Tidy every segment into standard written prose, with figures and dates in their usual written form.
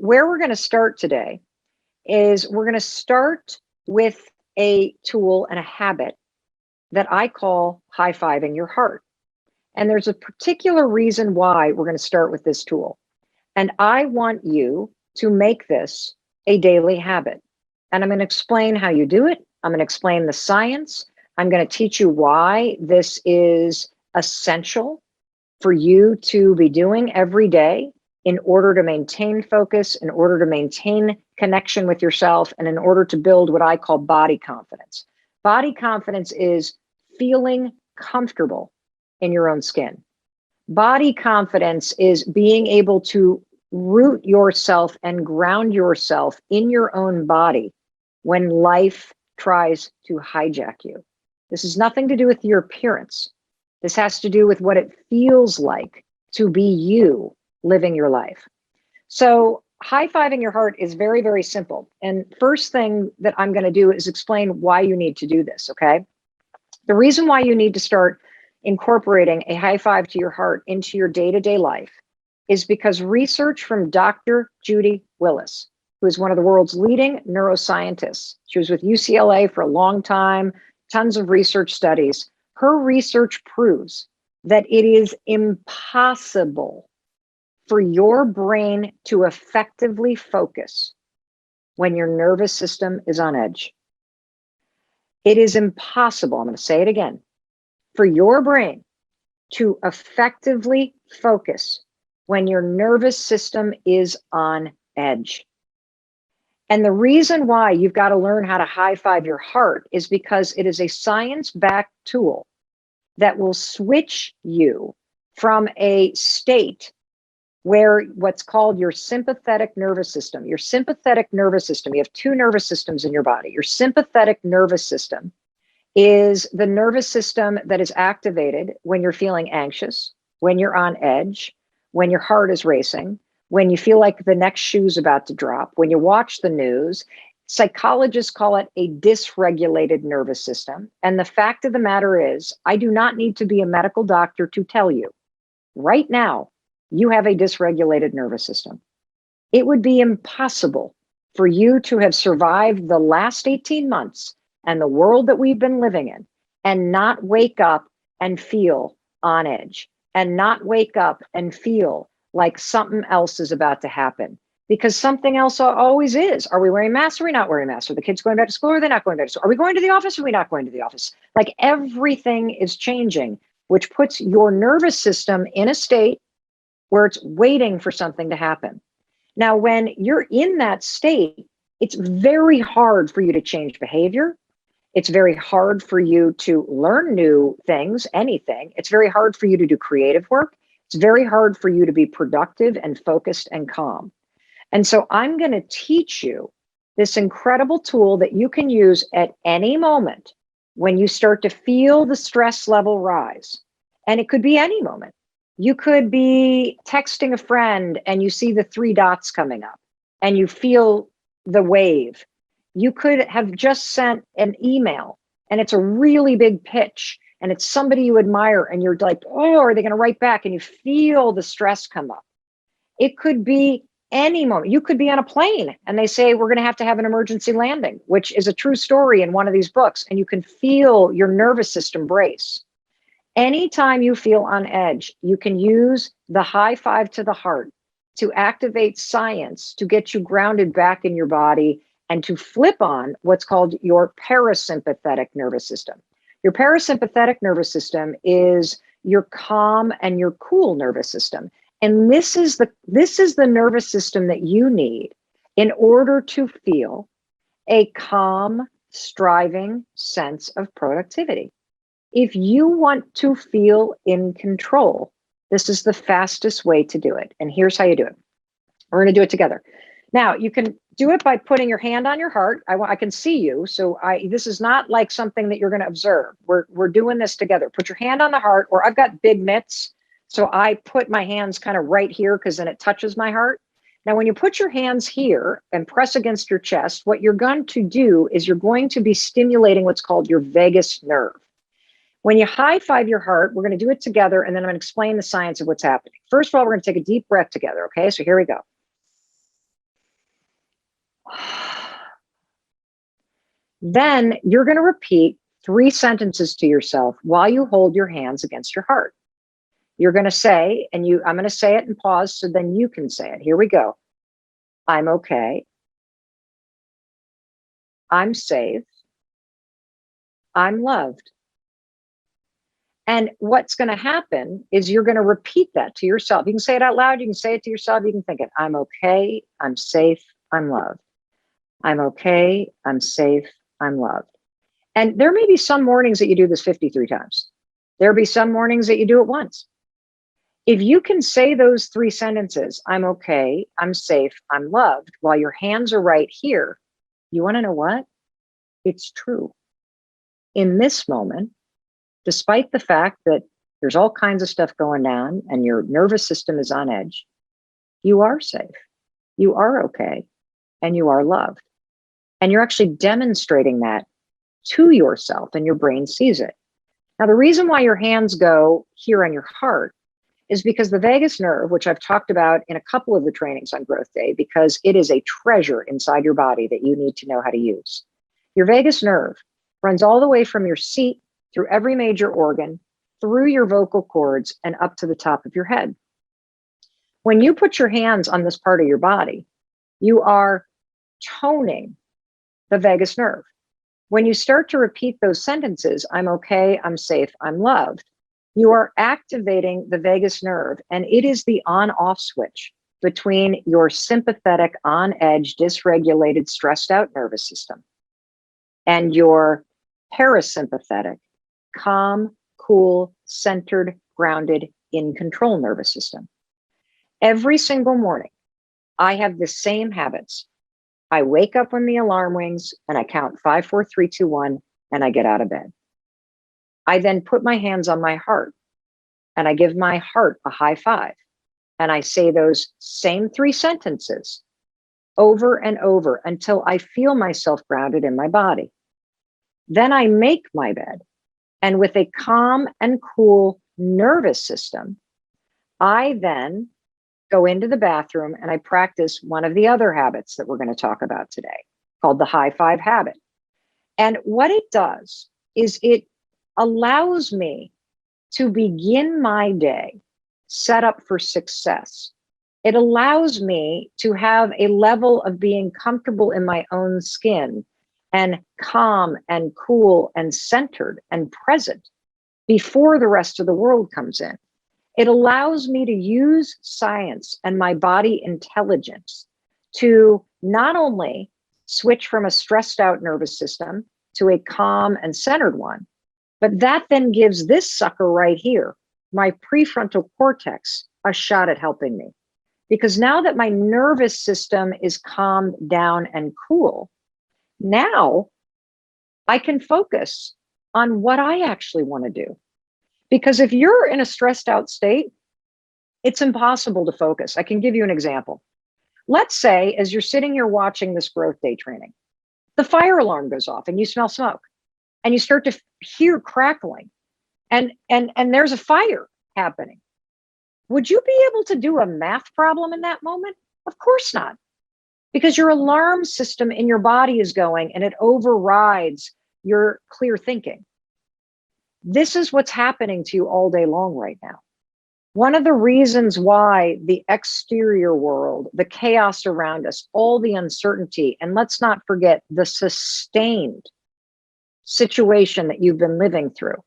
where we're going to start today is we're going to start with a tool and a habit that I call high-fiving your heart. And there's a particular reason why we're going to start with this tool. And I want you to make this a daily habit. And I'm going to explain how you do it. I'm going to explain the science. I'm going to teach you why this is essential for you to be doing every day in order to maintain focus, in order to maintain connection with yourself, and in order to build what I call body confidence. Body confidence is feeling comfortable in your own skin. Body confidence is being able to root yourself and ground yourself in your own body when life tries to hijack you. This has nothing to do with your appearance. This has to do with what it feels like to be you living your life. So high-fiving your heart is very, very simple. And first thing that I'm going to do is explain why you need to do this, okay? The reason why you need to start incorporating a high five to your heart into your day-to-day life is because research from Dr. Judy Willis, who is one of the world's leading neuroscientists. She was with UCLA for a long time, tons of research studies. Her research proves that it is impossible for your brain to effectively focus when your nervous system is on edge. It is impossible, I'm going to say it again, for your brain to effectively focus when your nervous system is on edge. And the reason why you've got to learn how to high-five your heart is because it is a science-backed tool that will switch you from a state where what's called your sympathetic nervous system. Your sympathetic nervous system, you have two nervous systems in your body. Your sympathetic nervous system is the nervous system that is activated when you're feeling anxious, when you're on edge, when your heart is racing, when you feel like the next shoe's about to drop, when you watch the news. Psychologists call it a dysregulated nervous system. And the fact of the matter is, I do not need to be a medical doctor to tell you, right now, you have a dysregulated nervous system. It would be impossible for you to have survived the last 18 months and the world that we've been living in and not wake up and feel on edge and not wake up and feel like something else is about to happen, because something else always is. Are we wearing masks? Are we not wearing masks? Are the kids going back to school? Or are they not going back to school? Are we going to the office? Or are we not going to the office? Like everything is changing, which puts your nervous system in a state where it's waiting for something to happen. Now, when you're in that state, it's very hard for you to change behavior. It's very hard for you to learn new things, anything. It's very hard for you to do creative work. It's very hard for you to be productive and focused and calm. And so I'm going to teach you this incredible tool that you can use at any moment when you start to feel the stress level rise. And it could be any moment. You could be texting a friend and you see the 3 dots coming up and you feel the wave. You could have just sent an email and it's a really big pitch and it's somebody you admire and you're like, oh, are they going to write back? And you feel the stress come up. It could be any moment. You could be on a plane and they say, we're going to have an emergency landing, which is a true story in one of these books. And you can feel your nervous system brace. Anytime you feel on edge, you can use the high five to the heart to activate science, to get you grounded back in your body and to flip on what's called your parasympathetic nervous system. Your parasympathetic nervous system is your calm and your cool nervous system. And this is the nervous system that you need in order to feel a calm, striving sense of productivity. If you want to feel in control, this is the fastest way to do it. And here's how you do it. We're going to do it together. Now, you can do it by putting your hand on your heart. I can see you. So this is not like something that you're going to observe. We're doing this together. Put your hand on the heart, or I've got big mitts. So I put my hands kind of right here because then it touches my heart. Now, when you put your hands here and press against your chest, what you're going to do is you're going to be stimulating what's called your vagus nerve. When you high five your heart, we're going to do it together, and then I'm going to explain the science of what's happening. First of all, we're going to take a deep breath together, okay? So here we go. Then you're going to repeat 3 sentences to yourself while you hold your hands against your heart. You're going to say, I'm going to say it and pause so then you can say it. Here we go. I'm okay. I'm safe. I'm loved. And what's going to happen is you're going to repeat that to yourself. You can say it out loud. You can say it to yourself. You can think it. I'm okay. I'm safe. I'm loved. I'm okay. I'm safe. I'm loved. And there may be some mornings that you do this 53 times. There'll be some mornings that you do it once. If you can say those 3 sentences, I'm okay, I'm safe, I'm loved, while your hands are right here, you want to know what? It's true. In this moment, despite the fact that there's all kinds of stuff going on and your nervous system is on edge, you are safe, you are okay, and you are loved. And you're actually demonstrating that to yourself, and your brain sees it. Now, the reason why your hands go here on your heart is because the vagus nerve, which I've talked about in a couple of the trainings on Growth Day, because it is a treasure inside your body that you need to know how to use. Your vagus nerve runs all the way from your seat through every major organ, through your vocal cords, and up to the top of your head. When you put your hands on this part of your body, you are toning the vagus nerve. When you start to repeat those sentences, I'm okay, I'm safe, I'm loved, you are activating the vagus nerve, and it is the on-off switch between your sympathetic, on-edge, dysregulated, stressed-out nervous system and your parasympathetic, calm, cool, centered, grounded, in-control nervous system. Every single morning, I have the same habits. I wake up when the alarm rings and I count 5, 4, 3, 2, 1, and I get out of bed. I then put my hands on my heart and I give my heart a high five. And I say those same 3 sentences over and over until I feel myself grounded in my body. Then I make my bed. And with a calm and cool nervous system, I then go into the bathroom and I practice one of the other habits that we're going to talk about today, called the high five habit. And what it does is it allows me to begin my day set up for success. It allows me to have a level of being comfortable in my own skin and calm and cool and centered and present before the rest of the world comes in. It allows me to use science and my body intelligence to not only switch from a stressed out nervous system to a calm and centered one, but that then gives this sucker right here, my prefrontal cortex, a shot at helping me. Because now that my nervous system is calmed down and cool, now I can focus on what I actually want to do. Because if you're in a stressed out state, it's impossible to focus. I can give you an example. Let's say, as you're sitting here watching this Growth Day training, the fire alarm goes off and you smell smoke and you start to hear crackling and there's a fire happening. Would you be able to do a math problem in that moment? Of course not, because your alarm system in your body is going and it overrides your clear thinking. This is what's happening to you all day long right now. One of the reasons why the exterior world, the chaos around us, all the uncertainty, and let's not forget the sustained situation that you've been living through,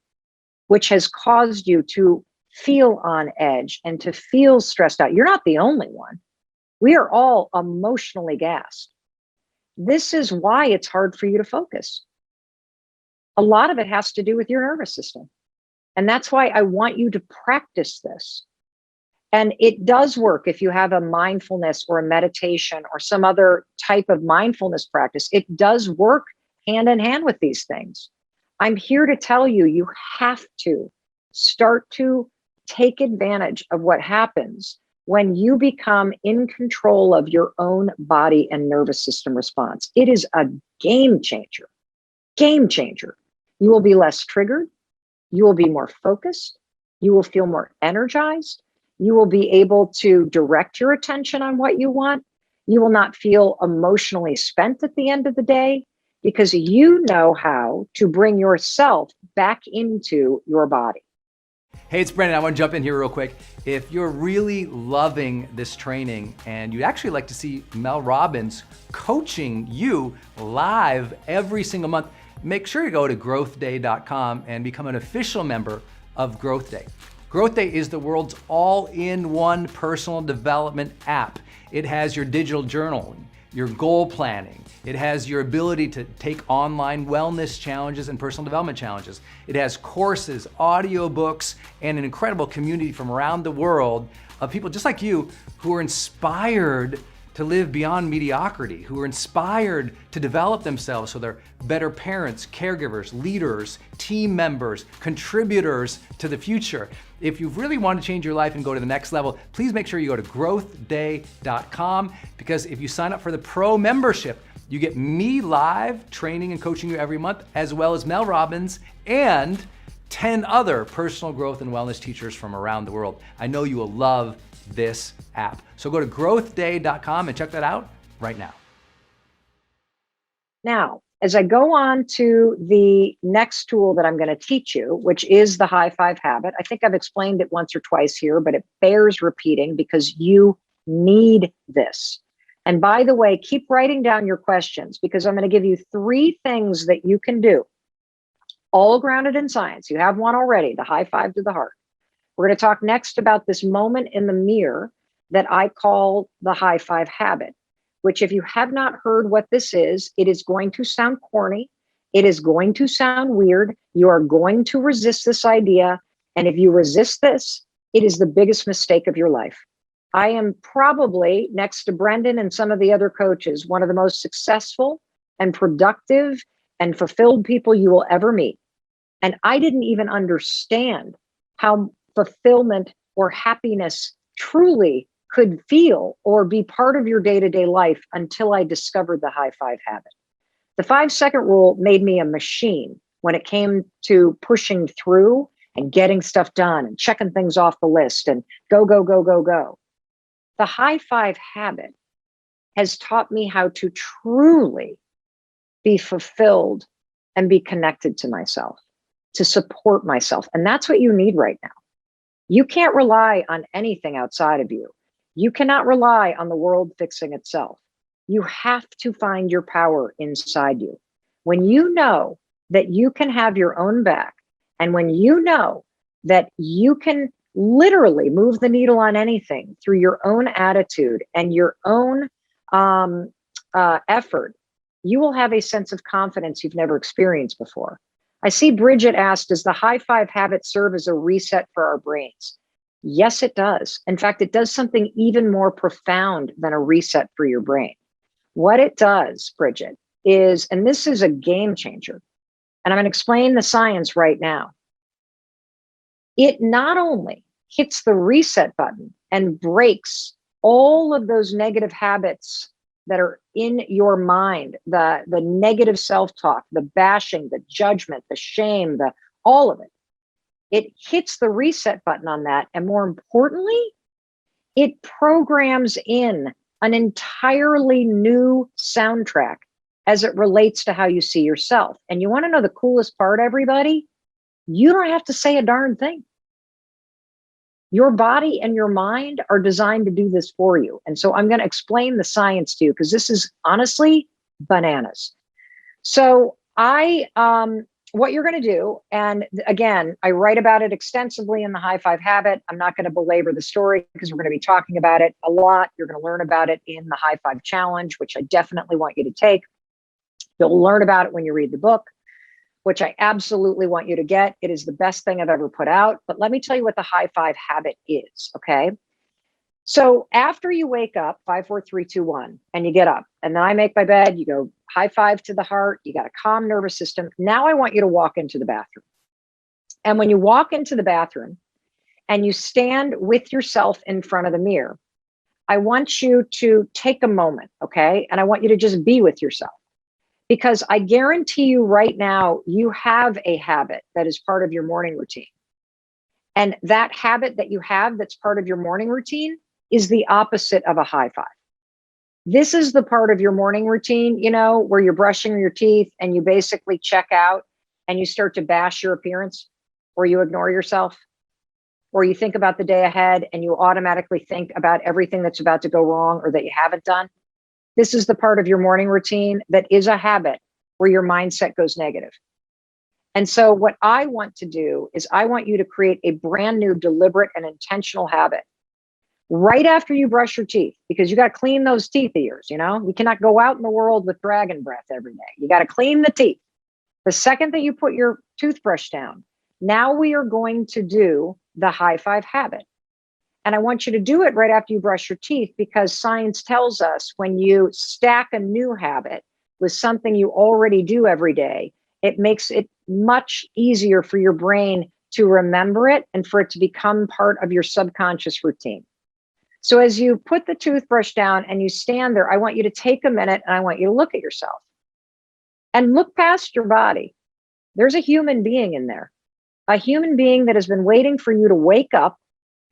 which has caused you to feel on edge and to feel stressed out. You're not the only one. We are all emotionally gassed. This is why it's hard for you to focus. A lot of it has to do with your nervous system. And that's why I want you to practice this. And it does work if you have a mindfulness or a meditation or some other type of mindfulness practice. It does work hand in hand with these things. I'm here to tell you, you have to start to take advantage of what happens when you become in control of your own body and nervous system response. It is a game changer. Game changer. You will be less triggered. You will be more focused. You will feel more energized. You will be able to direct your attention on what you want. You will not feel emotionally spent at the end of the day. because you know how to bring yourself back into your body. Hey, it's Brendan. I want to jump in here real quick. If you're really loving this training and you'd actually like to see Mel Robbins coaching you live every single month, make sure you go to growthday.com and become an official member of Growth Day. Growth Day is the world's all-in-one personal development app. It has your digital journal, your goal planning. It has your ability to take online wellness challenges and personal development challenges. It has courses, audiobooks, and an incredible community from around the world of people just like you who are inspired to live beyond mediocrity, who are inspired to develop themselves so they're better parents, caregivers, leaders, team members, contributors to the future. If you really want to change your life and go to the next level, please make sure you go to growthday.com, because if you sign up for the pro membership, you get me live training and coaching you every month, as well as Mel Robbins and 10 other personal growth and wellness teachers from around the world. I know you will love this app. So go to growthday.com and check that out right now. Now, as I go on to the next tool that I'm going to teach you, which is the high five habit, I think I've explained it once or twice here, but it bears repeating because you need this. And by the way, keep writing down your questions, because I'm going to give you 3 things that you can do, all grounded in science. You have one already, the high five to the heart. We're going to talk next about this moment in the mirror that I call the high five habit, which, if you have not heard what this is, it is going to sound corny. It is going to sound weird. You are going to resist this idea. And if you resist this, it is the biggest mistake of your life. I am probably, next to Brendan and some of the other coaches, one of the most successful and productive and fulfilled people you will ever meet. And I didn't even understand how fulfillment or happiness truly could feel or be part of your day-to-day life until I discovered the high five habit. The 5-second rule made me a machine when it came to pushing through and getting stuff done and checking things off the list and go, go, go, go, go. The high five habit has taught me how to truly be fulfilled and be connected to myself, to support myself. And that's what you need right now. You can't rely on anything outside of you. You cannot rely on the world fixing itself. You have to find your power inside you. When you know that you can have your own back, and when you know that you can literally move the needle on anything through your own attitude and your own effort, you will have a sense of confidence you've never experienced before. I see Bridget asked, does the high five habit serve as a reset for our brains? Yes, it does. In fact, it does something even more profound than a reset for your brain. What it does, Bridget, is, and this is a game changer, and I'm going to explain the science right now. It not only hits the reset button and breaks all of those negative habits that are in your mind, the negative self-talk, the bashing, the judgment, the shame, all of it. It hits the reset button on that. And more importantly, it programs in an entirely new soundtrack as it relates to how you see yourself. And you want to know the coolest part, everybody? You don't have to say a darn thing. Your body and your mind are designed to do this for you. And so I'm going to explain the science to you, because this is honestly bananas. So what you're going to do, and again, I write about it extensively in the high five habit. I'm not going to belabor the story because we're going to be talking about it a lot. You're going to learn about it in the high five challenge, which I definitely want you to take. You'll learn about it when you read the book, which I absolutely want you to get. It is the best thing I've ever put out. But let me tell you what the high five habit is, okay? So after you wake up, 5, 4, 3, 2, 1, and you get up, and then I make my bed, you go high five to the heart, you got a calm nervous system. Now I want you to walk into the bathroom. And when you walk into the bathroom and you stand with yourself in front of the mirror, I want you to take a moment, okay? And I want you to just be with yourself. Because I guarantee you right now, you have a habit that is part of your morning routine. And that habit that you have that's part of your morning routine is the opposite of a high five. This is the part of your morning routine, where you're brushing your teeth and you basically check out and you start to bash your appearance, or you ignore yourself, or you think about the day ahead and you automatically think about everything that's about to go wrong or that you haven't done. This is the part of your morning routine that is a habit where your mindset goes negative. And so what I want to do is I want you to create a brand new, deliberate, and intentional habit right after you brush your teeth, because you got to clean those teeth of yours. You cannot go out in the world with dragon breath every day. You got to clean the teeth. The second that you put your toothbrush down, now we are going to do the high five habit. And I want you to do it right after you brush your teeth, because science tells us when you stack a new habit with something you already do every day, it makes it much easier for your brain to remember it and for it to become part of your subconscious routine. So as you put the toothbrush down and you stand there, I want you to take a minute and I want you to look at yourself and look past your body. There's a human being in there, a human being that has been waiting for you to wake up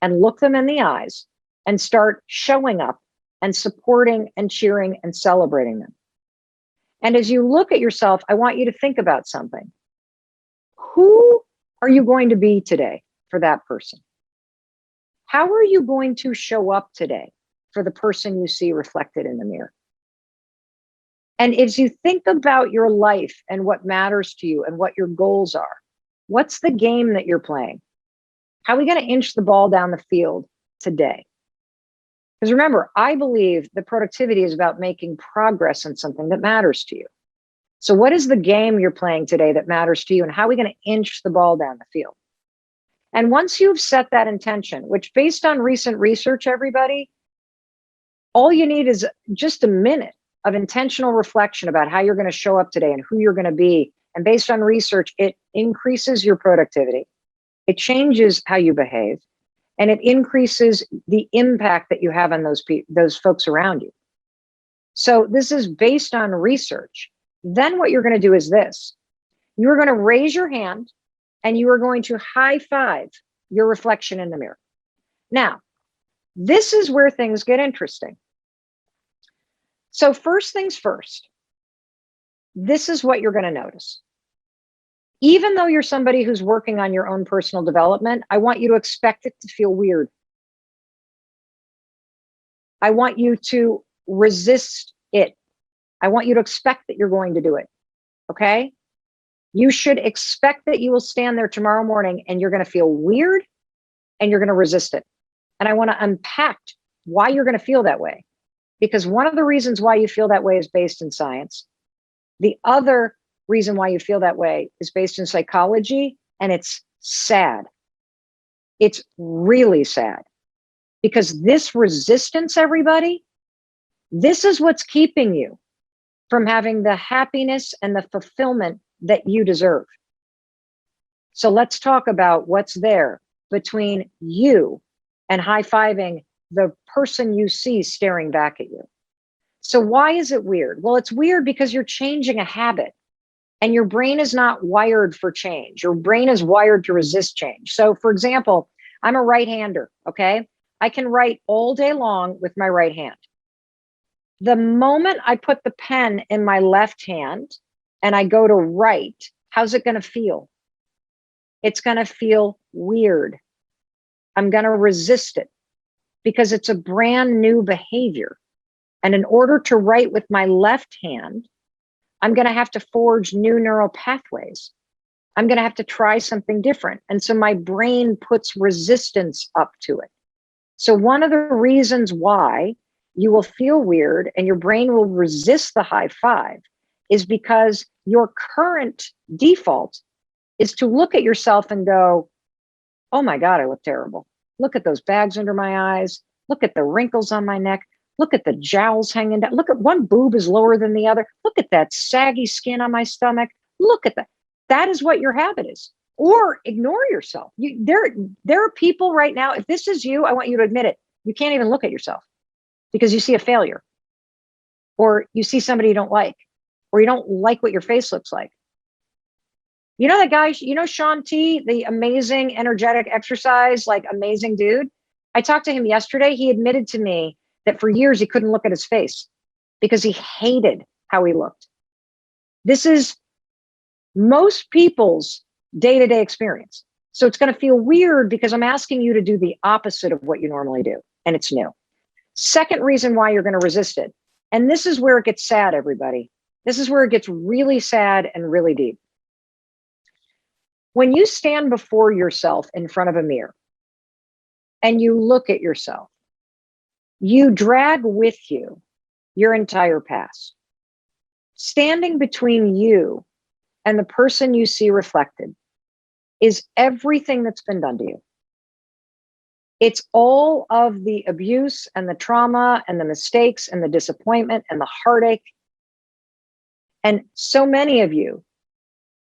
and look them in the eyes and start showing up and supporting and cheering and celebrating them. And as you look at yourself, I want you to think about something. Who are you going to be today for that person? How are you going to show up today for the person you see reflected in the mirror? And as you think about your life and what matters to you and what your goals are, what's the game that you're playing? How are we going to inch the ball down the field today? Because remember, I believe that productivity is about making progress in something that matters to you. So what is the game you're playing today that matters to you, and how are we going to inch the ball down the field? And once you've set that intention, which based on recent research, everybody, all you need is just a minute of intentional reflection about how you're going to show up today and who you're going to be. And based on research, it increases your productivity. It changes how you behave, and it increases the impact that you have on those folks around you. So this is based on research. Then what you're going to do is this. You're going to raise your hand and you are going to high five your reflection in the mirror. Now, this is where things get interesting. So first things first, this is what you're going to notice. Even though you're somebody who's working on your own personal development, I want you to expect it to feel weird. I want you to resist it. I want you to expect that you're going to do it. Okay? You should expect that you will stand there tomorrow morning and you're going to feel weird and you're going to resist it. And I want to unpack why you're going to feel that way. Because one of the reasons why you feel that way is based in science. The other reason why you feel that way is based in psychology, and it's sad. It's really sad. Because this resistance, everybody, this is what's keeping you from having the happiness and the fulfillment that you deserve. So let's talk about what's there between you and high-fiving the person you see staring back at you. So why is it weird? Well, it's weird because you're changing a habit and your brain is not wired for change. Your brain is wired to resist change. So for example, I'm a right-hander, okay? I can write all day long with my right hand. The moment I put the pen in my left hand and I go to write, how's it going to feel? It's going to feel weird. I'm going to resist it because it's a brand new behavior. And in order to write with my left hand, I'm going to have to forge new neural pathways. I'm going to have to try something different. And so my brain puts resistance up to it. So one of the reasons why you will feel weird and your brain will resist the high five is because your current default is to look at yourself and go, oh my God, I look terrible. Look at those bags under my eyes. Look at the wrinkles on my neck. Look at the jowls hanging down. Look at one boob is lower than the other. Look at that saggy skin on my stomach. Look at that. That is what your habit is. Or ignore yourself. There are people right now, if this is you, I want you to admit it. You can't even look at yourself because you see a failure or you see somebody you don't like, or you don't like what your face looks like. You know that guy, Sean T, the amazing, energetic exercise, like amazing dude. I talked to him yesterday. He admitted to me that for years he couldn't look at his face because he hated how he looked. This is most people's day-to-day experience. So it's going to feel weird because I'm asking you to do the opposite of what you normally do, and it's new. Second reason why you're going to resist it. And this is where it gets sad, everybody. This is where it gets really sad and really deep. When you stand before yourself in front of a mirror and you look at yourself, you drag with you your entire past. Standing between you and the person you see reflected is everything that's been done to you. It's all of the abuse and the trauma and the mistakes and the disappointment and the heartache. And so many of you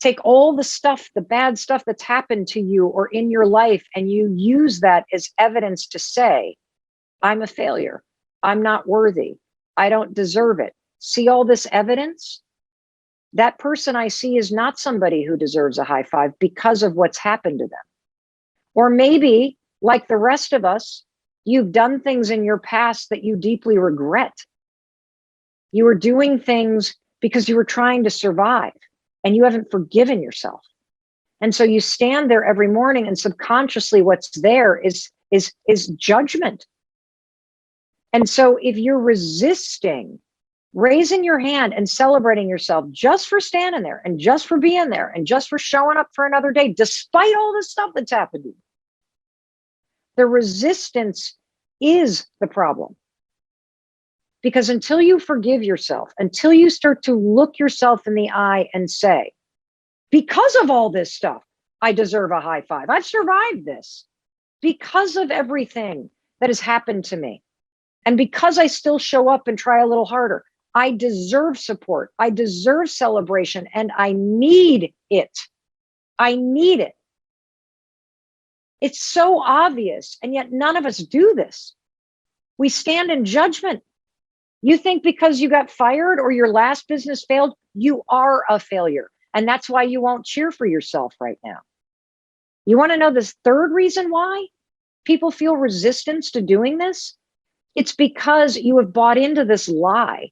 take all the stuff, the bad stuff that's happened to you or in your life, and you use that as evidence to say, I'm a failure. I'm not worthy. I don't deserve it. See all this evidence? That person I see is not somebody who deserves a high five because of what's happened to them. Or maybe, like the rest of us, you've done things in your past that you deeply regret. You were doing things because you were trying to survive and you haven't forgiven yourself. And so you stand there every morning and subconsciously what's there is judgment. And so if you're resisting raising your hand and celebrating yourself just for standing there and just for being there and just for showing up for another day, despite all the stuff that's happened to you, the resistance is the problem. Because until you forgive yourself, until you start to look yourself in the eye and say, because of all this stuff, I deserve a high five. I've survived this because of everything that has happened to me. And because I still show up and try a little harder, I deserve support. I deserve celebration, and I need it. I need it. It's so obvious, and yet none of us do this. We stand in judgment. You think because you got fired or your last business failed, you are a failure. And that's why you won't cheer for yourself right now. You want to know this third reason why people feel resistance to doing this? It's because you have bought into this lie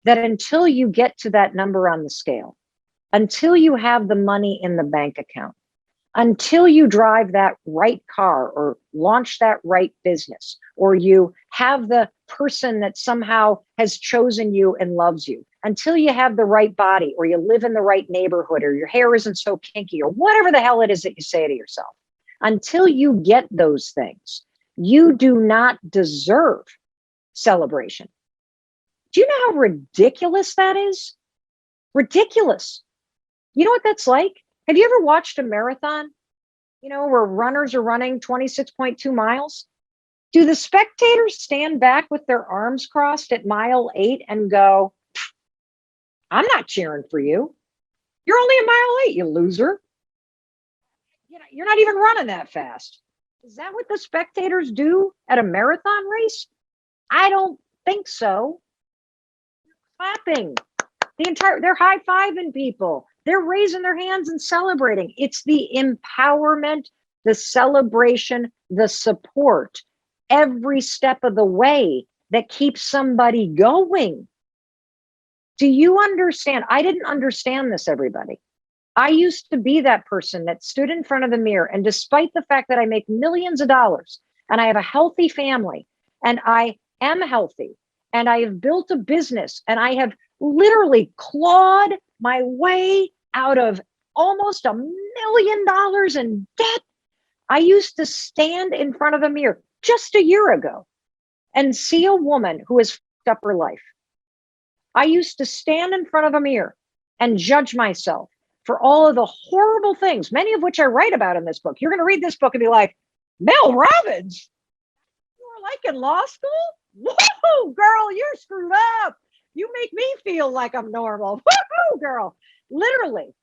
that until you get to that number on the scale, until you have the money in the bank account, until you drive that right car or launch that right business, or you have the person that somehow has chosen you and loves you, until you have the right body, or you live in the right neighborhood, or your hair isn't so kinky, or whatever the hell it is that you say to yourself, until you get those things, you do not deserve celebration. Do you know how ridiculous that is? Ridiculous. You know what that's like? Have you ever watched a marathon, where runners are running 26.2 miles? Do the spectators stand back with their arms crossed at mile 8 and go, I'm not cheering for you. You're only at mile 8, you loser. You're not even running that fast. Is that what the spectators do at a marathon race? I don't think so. They're clapping. They're high-fiving people. They're raising their hands and celebrating. It's the empowerment, the celebration, the support, every step of the way that keeps somebody going. Do you understand? I didn't understand this, everybody. I used to be that person that stood in front of the mirror, and despite the fact that I make millions of dollars and I have a healthy family and I am healthy and I have built a business and I have literally clawed my way out of almost $1 million in debt, I used to stand in front of a mirror just a year ago and see a woman who has fucked up her life. I used to stand in front of a mirror and judge myself for all of the horrible things, many of which I write about in this book. You're going to read this book and be like, Mel Robbins, you were like in law school? Woohoo, girl, you're screwed up. You make me feel like I'm normal. Woohoo, girl. Literally,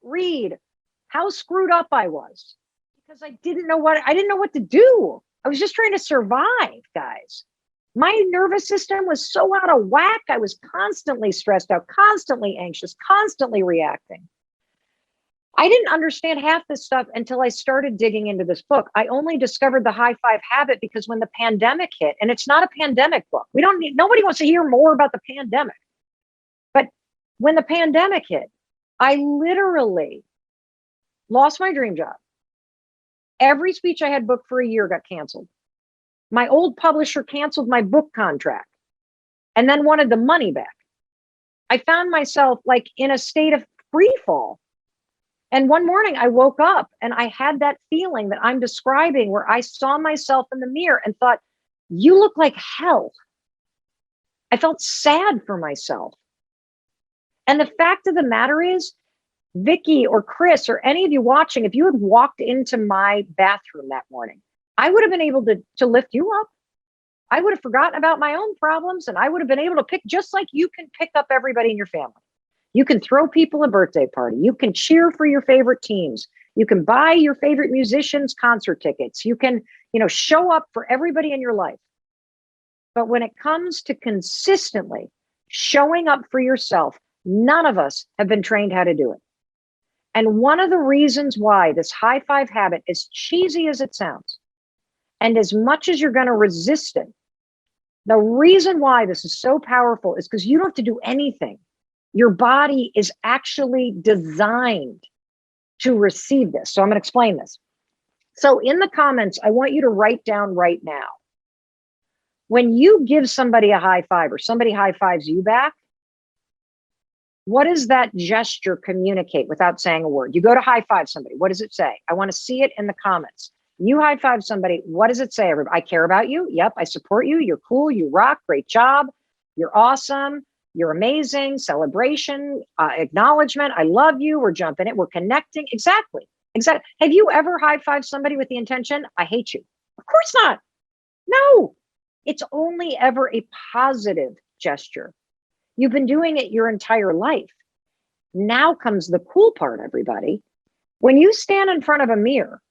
read how screwed up I was because I didn't know what to do. I was just trying to survive, guys. My nervous system was so out of whack. I was constantly stressed out, constantly anxious, constantly reacting. I didn't understand half this stuff until I started digging into this book. I only discovered the high five habit because when the pandemic hit, and it's not a pandemic book, nobody wants to hear more about the pandemic. But when the pandemic hit, I literally lost my dream job. Every speech I had booked for a year got canceled. My old publisher canceled my book contract and then wanted the money back. I found myself like in a state of free fall. And one morning I woke up and I had that feeling that I'm describing where I saw myself in the mirror and thought, you look like hell. I felt sad for myself. And the fact of the matter is, Vicky or Chris or any of you watching, if you had walked into my bathroom that morning, I would have been able to lift you up. I would have forgotten about my own problems and I would have been able to pick, just like you can pick up everybody in your family. You can throw people a birthday party. You can cheer for your favorite teams. You can buy your favorite musicians concert tickets. You can, show up for everybody in your life. But when it comes to consistently showing up for yourself, none of us have been trained how to do it. And one of the reasons why this high five habit, as cheesy as it sounds, and as much as you're going to resist it, the reason why this is so powerful is because you don't have to do anything. Your body is actually designed to receive this. So I'm going to explain this. So in the comments, I want you to write down right now, when you give somebody a high five or somebody high fives you back, what does that gesture communicate without saying a word? You go to high five somebody. What does it say? I want to see it in the comments. You high five somebody. What does it say? I care about you. Yep. I support you. You're cool. You rock. Great job. You're awesome. You're amazing. Celebration, acknowledgement. I love you. We're jumping it. We're connecting. Exactly. Have you ever high fived somebody with the intention, I hate you? Of course not. No, it's only ever a positive gesture. You've been doing it your entire life. Now comes the cool part, everybody. When you stand in front of a mirror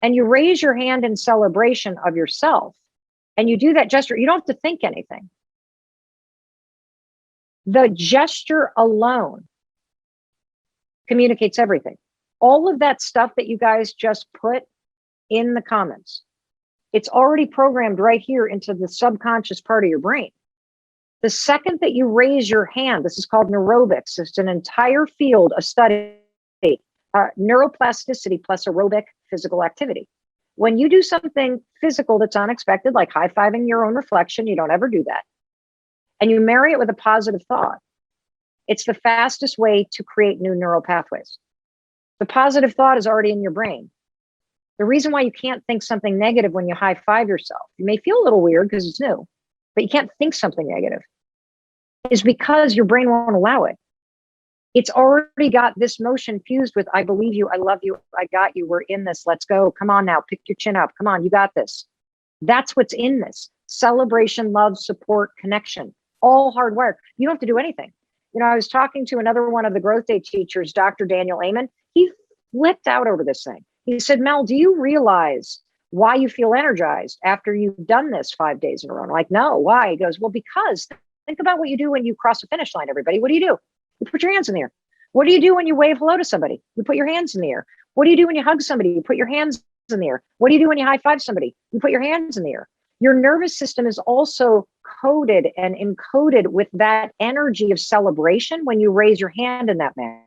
and you raise your hand in celebration of yourself and you do that gesture, you don't have to think anything. The gesture alone communicates everything. All of that stuff that you guys just put in the comments, it's already programmed right here into the subconscious part of your brain. The second that you raise your hand, this is called neurobics. It's an entire field of study, neuroplasticity plus aerobic physical activity. When you do something physical that's unexpected, like high-fiving your own reflection, you don't ever do that, and you marry it with a positive thought, it's the fastest way to create new neural pathways. The positive thought is already in your brain. The reason why you can't think something negative when you high five yourself, you may feel a little weird because it's new, but you can't think something negative, is because your brain won't allow it. It's already got this motion fused with, I believe you, I love you, I got you, we're in this, let's go, come on now, pick your chin up, come on, you got this. That's what's in this. Celebration, love, support, connection, all hardwired. You don't have to do anything. I was talking to another one of the growth day teachers, Dr. Daniel Amen. He flipped out over this thing. He said, Mel, do you realize why you feel energized after you've done this 5 days in a row? I'm like, no, why? He goes, well, because think about what you do when you cross the finish line, everybody. What do? You put your hands in the air. What do you do when you wave hello to somebody? You put your hands in the air. What do you do when you hug somebody? You put your hands in the air. What do you do when you high five somebody? You put your hands in the air. Your nervous system is also coded and encoded with that energy of celebration when you raise your hand in that manner.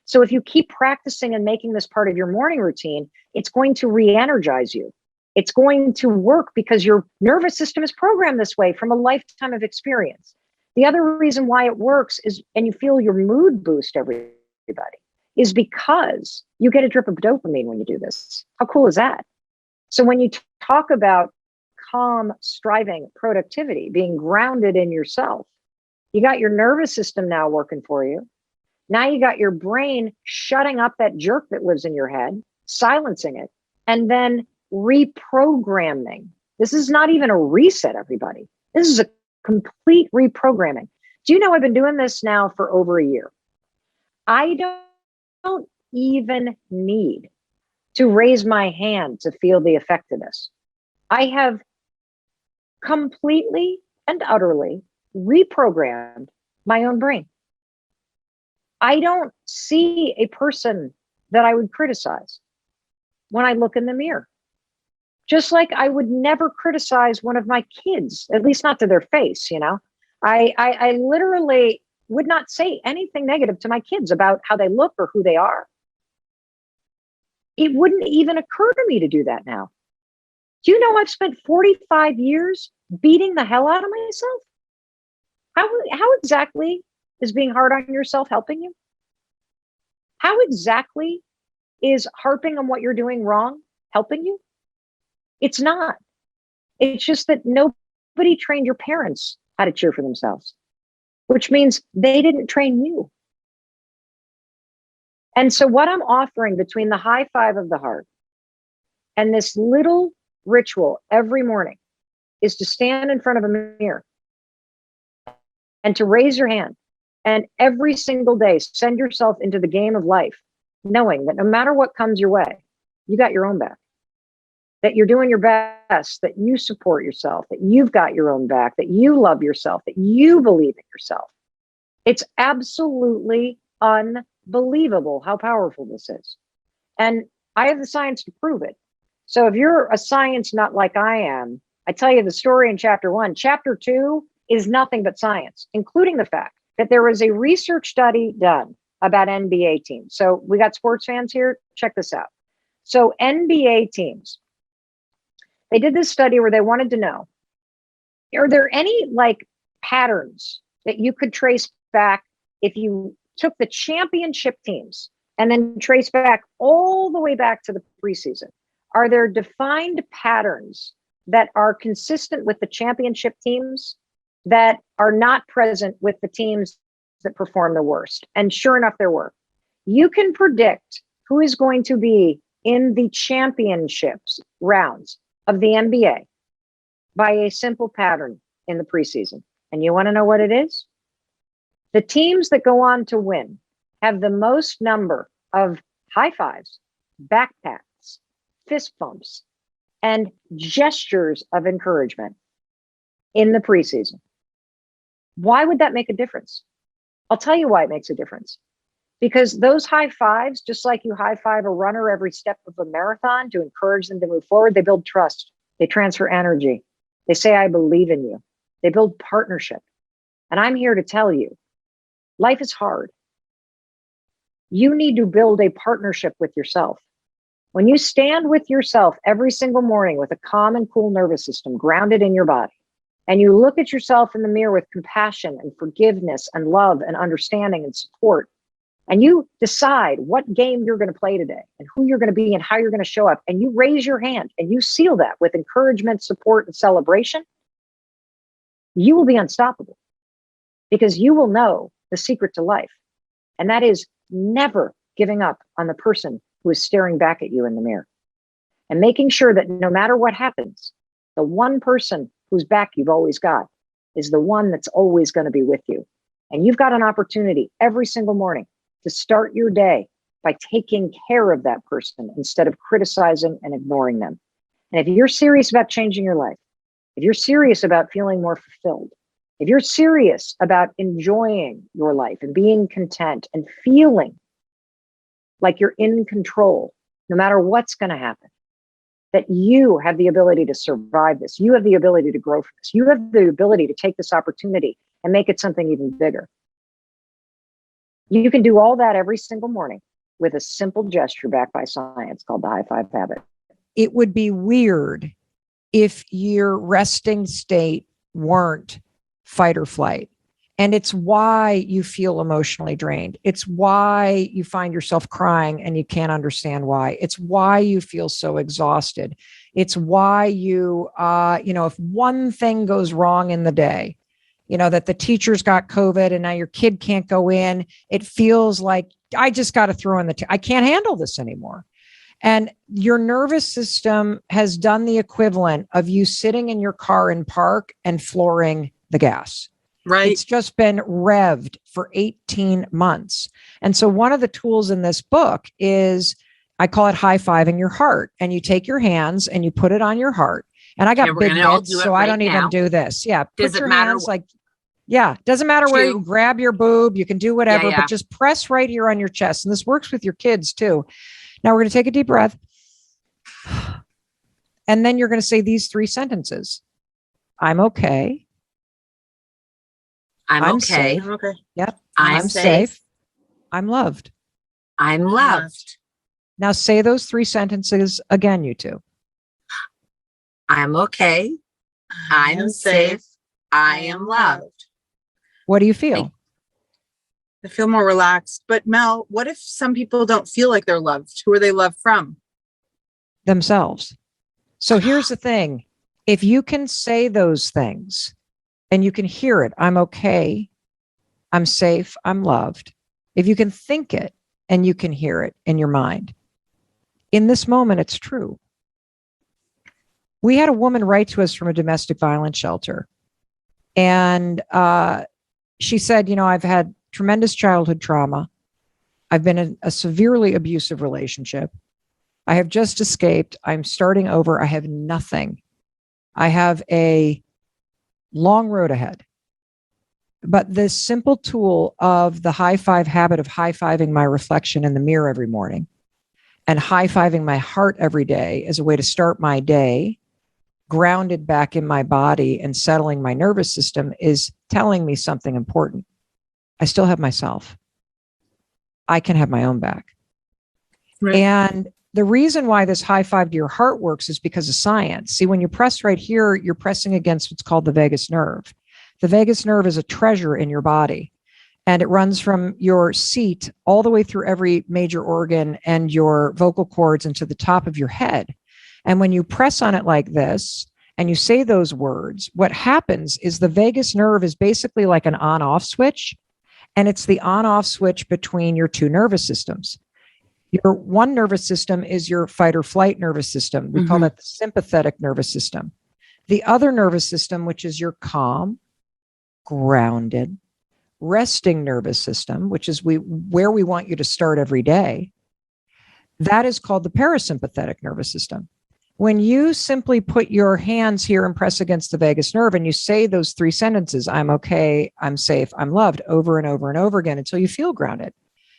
So if you keep practicing and making this part of your morning routine, it's going to re-energize you. It's going to work because your nervous system is programmed this way from a lifetime of experience. The other reason why it works is, and you feel your mood boost, everybody, is because you get a drip of dopamine when you do this. How cool is that? So when you talk about calm, striving, productivity, being grounded in yourself, you got your nervous system now working for you. Now you got your brain shutting up that jerk that lives in your head, silencing it, and then reprogramming. This is not even a reset, everybody. This is a complete reprogramming. Do you know I've been doing this now for over a year? I don't even need to raise my hand to feel the effect of this. I have completely and utterly reprogrammed my own brain. I don't see a person that I would criticize when I look in the mirror. Just like I would never criticize one of my kids, at least not to their face, you know. I literally would not say anything negative to my kids about how they look or who they are. It wouldn't even occur to me to do that now. Do you know I've spent 45 years beating the hell out of myself? How exactly is being hard on yourself helping you? How exactly is harping on what you're doing wrong helping you? It's not. It's just that nobody trained your parents how to cheer for themselves, which means they didn't train you. And so what I'm offering between the high five of the heart and this little ritual every morning is to stand in front of a mirror and to raise your hand, and every single day send yourself into the game of life, knowing that no matter what comes your way, you got your own back, that you're doing your best, that you support yourself, that you've got your own back, that you love yourself, that you believe in yourself. It's absolutely unbelievable how powerful this is. And I have the science to prove it. So if you're a science nut like I am, I tell you the story in chapter 1. Chapter 2 is nothing but science, including the fact that there was a research study done about NBA teams. So we got sports fans here. Check this out. So NBA teams, they did this study where they wanted to know, are there any like patterns that you could trace back if you took the championship teams and then trace back all the way back to the preseason? Are there defined patterns that are consistent with the championship teams that are not present with the teams that perform the worst? And sure enough, there were. You can predict who is going to be in the championships rounds of the NBA by a simple pattern in the preseason. And you want to know what it is? The teams that go on to win have the most number of high fives, backpats, fist bumps, and gestures of encouragement in the preseason. Why would that make a difference? I'll tell you why it makes a difference. Because those high fives, just like you high five a runner every step of a marathon to encourage them to move forward, they build trust. They transfer energy. They say, I believe in you. They build partnership. And I'm here to tell you, life is hard. You need to build a partnership with yourself. When you stand with yourself every single morning with a calm and cool nervous system grounded in your body, and you look at yourself in the mirror with compassion and forgiveness and love and understanding and support, and you decide what game you're going to play today and who you're going to be and how you're going to show up, and you raise your hand and you seal that with encouragement, support, and celebration, you will be unstoppable because you will know the secret to life. And that is never giving up on the person who is staring back at you in the mirror, and making sure that no matter what happens, the one person whose back you've always got is the one that's always going to be with you. And you've got an opportunity every single morning to start your day by taking care of that person instead of criticizing and ignoring them. And if you're serious about changing your life, if you're serious about feeling more fulfilled, if you're serious about enjoying your life and being content and feeling like you're in control, no matter what's going to happen, that you have the ability to survive this. You have the ability to grow from this. You have the ability to take this opportunity and make it something even bigger. You can do all that every single morning with a simple gesture backed by science called the high five habit. It would be weird if your resting state weren't fight or flight. And it's why you feel emotionally drained. It's why you find yourself crying and you can't understand why. It's why you feel so exhausted. It's why you, if one thing goes wrong in the day, that the teacher's got COVID and now your kid can't go in, it feels like I just got to throw in I can't handle this anymore. And your nervous system has done the equivalent of you sitting in your car in park and flooring the gas. Right. It's just been revved for 18 months. And so one of the tools in this book is, I call it high-fiving your heart. And you take your hands and you put it on your heart. And I got big mitts, so I don't even do this. Yeah. Put your hands Yeah. Doesn't matter where you 2. can grab your boob, you can do whatever, Yeah. but just press right here on your chest. And this works with your kids too. Now we're going to take a deep breath. And then you're going to say these 3 sentences. I'm okay. I'm okay. safe. I'm okay. Yep. I'm safe. I'm loved. I'm loved. Now say those 3 sentences again, you two. I'm okay. I'm safe. I am loved. What do you feel? I feel more relaxed. But Mel, what if some people don't feel like they're loved? Who are they loved from? Themselves. So here's the thing. If you can say those things and you can hear it, I'm okay, I'm safe, I'm loved. If you can think it and you can hear it in your mind, in this moment, it's true. We had a woman write to us from a domestic violence shelter. And she said, I've had tremendous childhood trauma. I've been in a severely abusive relationship. I have just escaped. I'm starting over. I have nothing. I have a long road ahead. But this simple tool of the high five habit of high-fiving my reflection in the mirror every morning and high-fiving my heart every day as a way to start my day grounded back in my body and settling my nervous system is telling me something important. I still have myself. I can have my own back. Right. And the reason why this high five to your heart works is because of science. See, when you press right here, you're pressing against what's called the vagus nerve. The vagus nerve is a treasure in your body, and it runs from your seat all the way through every major organ and your vocal cords into the top of your head. And when you press on it like this and you say those words, what happens is the vagus nerve is basically like an on-off switch, and it's the on-off switch between your 2 nervous systems. Your one nervous system is your fight or flight nervous system. We call that the sympathetic nervous system. The other nervous system, which is your calm, grounded, resting nervous system, which is where we want you to start every day, that is called the parasympathetic nervous system. When you simply put your hands here and press against the vagus nerve and you say those 3 sentences, I'm okay, I'm safe, I'm loved, over and over and over again until you feel grounded,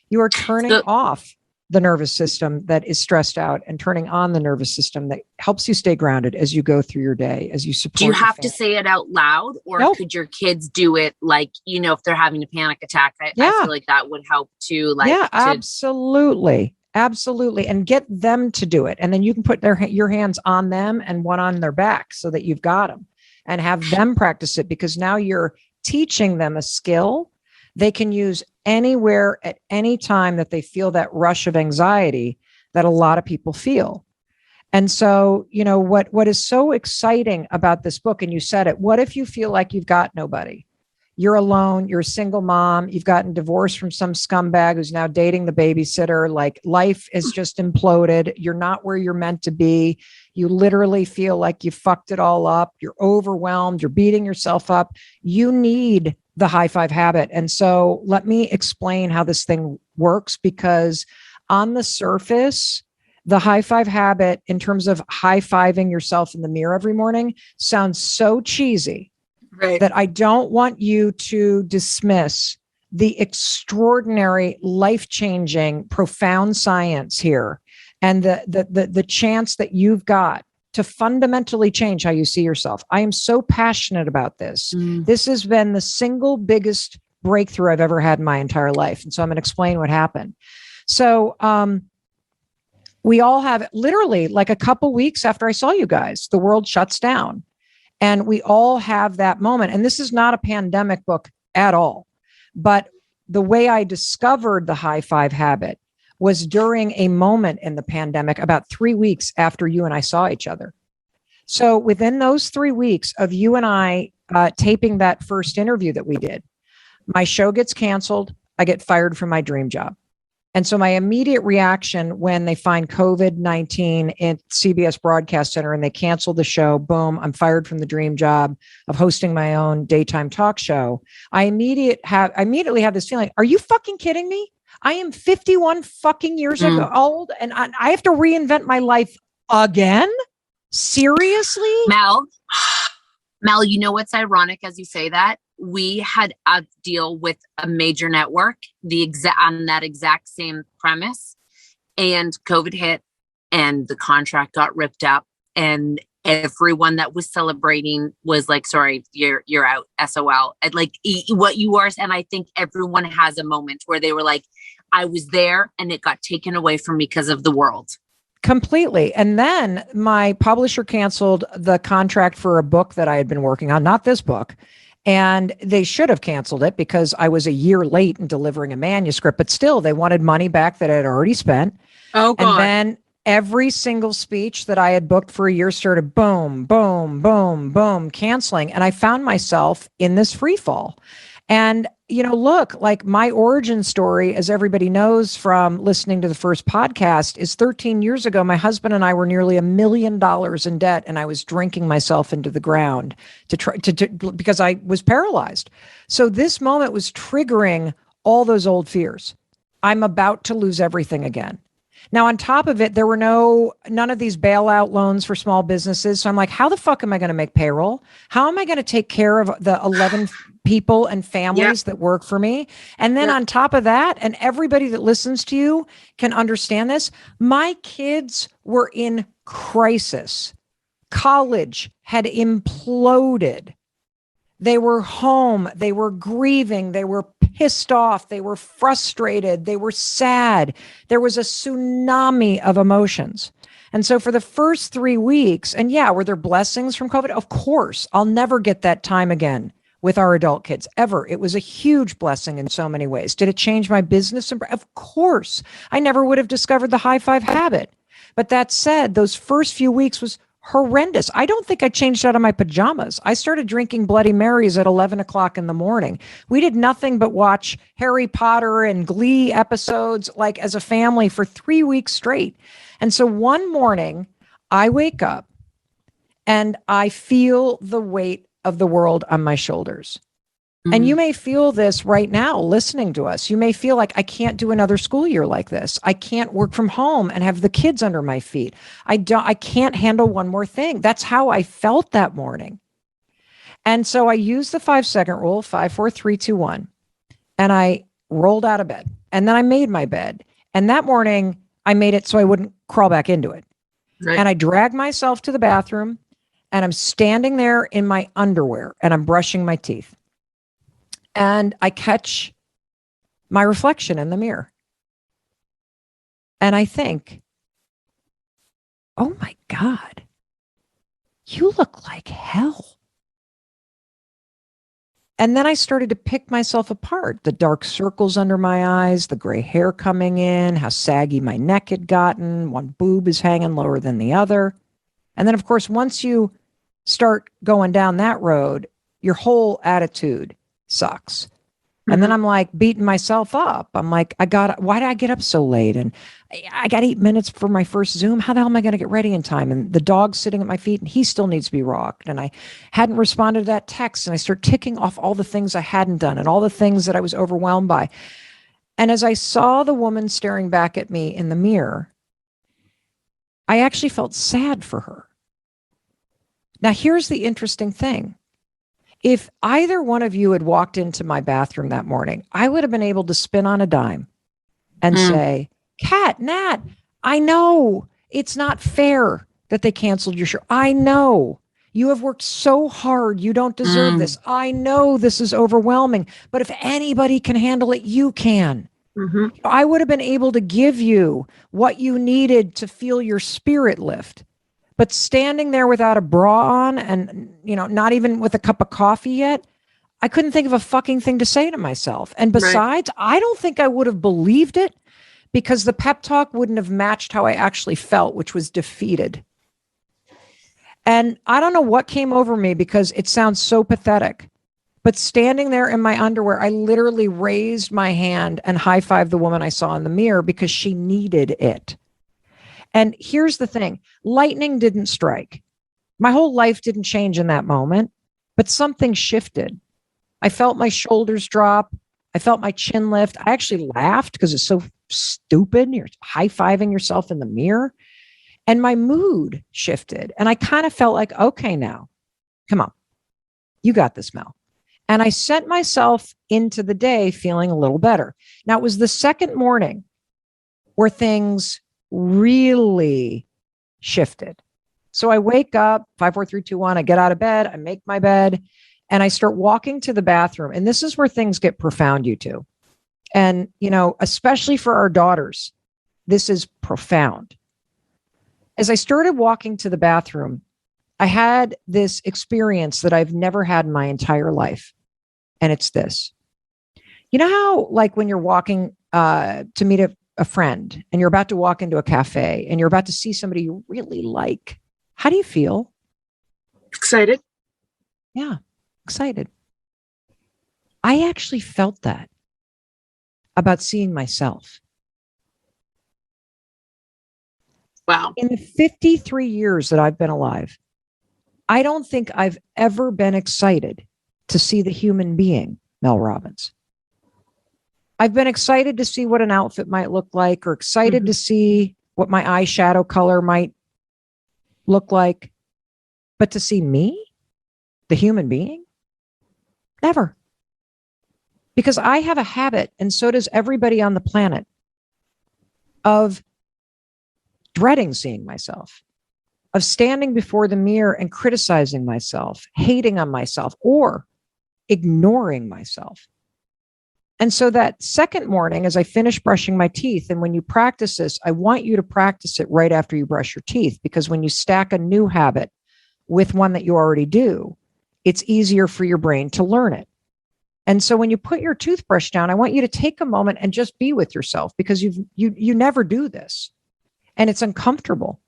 you are turning off the nervous system that is stressed out and turning on the nervous system that helps you stay grounded as you go through your day, as you support. Do you have to say it out loud, or could your kids do it like, if they're having a panic attack? I feel like that would help too. Absolutely. Absolutely. And get them to do it. And then you can put your hands on them and one on their back so that you've got them, and have them practice it, because now you're teaching them a skill they can use anywhere at any time that they feel that rush of anxiety that a lot of people feel. And so, what is so exciting about this book, and you said it, what if you feel like you've got nobody? You're alone, you're a single mom, you've gotten divorced from some scumbag who's now dating the babysitter, like life is just imploded, you're not where you're meant to be, you literally feel like you fucked it all up, you're overwhelmed, you're beating yourself up, you need the high five habit. And so let me explain how this thing works, because on the surface, the high five habit, in terms of high fiving yourself in the mirror every morning, sounds so cheesy, right, that I don't want you to dismiss the extraordinary, life-changing, profound science here, and the chance that you've got to fundamentally change how you see yourself. I am so passionate about this. This has been the single biggest breakthrough I've ever had in my entire life. And so I'm going to explain what happened. So we all have, literally like a couple weeks after I saw you guys, the world shuts down. And we all have that moment. And this is not a pandemic book at all. But the way I discovered the high five habit was during a moment in the pandemic, about 3 weeks after you and I saw each other. So within those 3 weeks of you and I taping that first interview that we did, my show gets canceled. I get fired from my dream job. And so my immediate reaction when they find COVID-19 in CBS Broadcast Center and they cancel the show, boom, I'm fired from the dream job of hosting my own daytime talk show. I immediately have this feeling, are you fucking kidding me? I am 51 fucking years old and I have to reinvent my life again? Seriously? Mel, you know what's ironic as you say that? we had a deal with a major network, on that exact same premise, and COVID hit, and the contract got ripped up, and everyone that was celebrating was like, sorry, you're out, SOL. And like what you are. And I think everyone has a moment where they were like, I was there and it got taken away from me because of the world. Completely. And then my publisher canceled the contract for a book that I had been working on, not this book. And they should have canceled it because I was a year late in delivering a manuscript, but still they wanted money back that I had already spent. Oh, God. And then every single speech that I had booked for a year started boom, boom, boom, boom, canceling. And I found myself in this free fall. And, look, like my origin story, as everybody knows from listening to the first podcast, is 13 years ago. My husband and I were nearly $1 million in debt, and I was drinking myself into the ground because I was paralyzed. So this moment was triggering all those old fears. I'm about to lose everything again. Now, on top of it, there were none of these bailout loans for small businesses. So I'm like, how the fuck am I going to make payroll? How am I going to take care of the 11 people and families that work for me? And then on top of that, and everybody that listens to you can understand this, my kids were in crisis. College had imploded. They were home. They were grieving. They were pissed off. They were frustrated. They were sad. There was a tsunami of emotions. And so for the first 3 weeks, and were there blessings from COVID? Of course. I'll never get that time again with our adult kids, ever. It was a huge blessing in so many ways. Did it change my business? Of course. I never would have discovered the high five habit. But that said, those first few weeks was horrendous. I don't think I changed out of my pajamas. I started drinking Bloody Marys at 11 o'clock in the morning. We did nothing but watch Harry Potter and Glee episodes like as a family for 3 weeks straight. And so one morning I wake up and I feel the weight of the world on my shoulders. And you may feel this right now listening to us. You may feel like I can't do another school year like this. I can't work from home and have the kids under my feet. I can't handle one more thing. That's how I felt that morning. And so I used the 5-second rule, 5, 4, 3, 2, 1. And I rolled out of bed. And then I made my bed. And that morning I made it so I wouldn't crawl back into it. Right. And I dragged myself to the bathroom and I'm standing there in my underwear and I'm brushing my teeth. And I catch my reflection in the mirror. And I think, oh my God, you look like hell. And then I started to pick myself apart. The dark circles under my eyes, the gray hair coming in, how saggy my neck had gotten. One boob is hanging lower than the other. And then, of course, once you start going down that road, your whole attitude sucks. And then I'm like beating myself up. I'm like, why did I get up so late? And I got 8 minutes for my first Zoom. How the hell am I going to get ready in time? And the dog's sitting at my feet and he still needs to be rocked. And I hadn't responded to that text. And I start ticking off all the things I hadn't done and all the things that I was overwhelmed by. And as I saw the woman staring back at me in the mirror, I actually felt sad for her. Now, here's the interesting thing. If either one of you had walked into my bathroom that morning, I would have been able to spin on a dime and say, Kat, Nat, I know it's not fair that they canceled your show. I know you have worked so hard. You don't deserve this. I know this is overwhelming, but if anybody can handle it, you can. I would have been able to give you what you needed to feel your spirit lift. But standing there without a bra on and, not even with a cup of coffee yet, I couldn't think of a fucking thing to say to myself. And besides, I don't think I would have believed it because the pep talk wouldn't have matched how I actually felt, which was defeated. And I don't know what came over me because it sounds so pathetic. But standing there in my underwear, I literally raised my hand and high-fived the woman I saw in the mirror because she needed it. And here's the thing, lightning didn't strike. My whole life didn't change in that moment, but something shifted. I felt my shoulders drop. I felt my chin lift. I actually laughed because it's so stupid. You're high-fiving yourself in the mirror. And my mood shifted. And I kind of felt like, okay, now, come on. You got this, Mel. And I sent myself into the day feeling a little better. Now, it was the second morning where things really shifted. So I wake up, 5, 4, 3, 2, 1. I get out of bed, I make my bed, and I start walking to the bathroom. And this is where things get profound, you two. And, especially for our daughters, this is profound. As I started walking to the bathroom, I had this experience that I've never had in my entire life. And it's this. You know how, like, when you're walking to meet a friend and you're about to walk into a cafe and you're about to see somebody you really like, how do you feel? Excited. Yeah, excited. I actually felt that about seeing myself. Wow. In the 53 years that I've been alive, I don't think I've ever been excited to see the human being, Mel Robbins. I've been excited to see what an outfit might look like, or excited to see what my eyeshadow color might look like. But to see me, the human being, never. Because I have a habit, and so does everybody on the planet, of dreading seeing myself, of standing before the mirror and criticizing myself, hating on myself, or ignoring myself. And so that second morning, as I finished brushing my teeth, and when you practice this, I want you to practice it right after you brush your teeth, because when you stack a new habit with one that you already do, it's easier for your brain to learn it. And so when you put your toothbrush down, I want you to take a moment and just be with yourself, because you never do this. And it's uncomfortable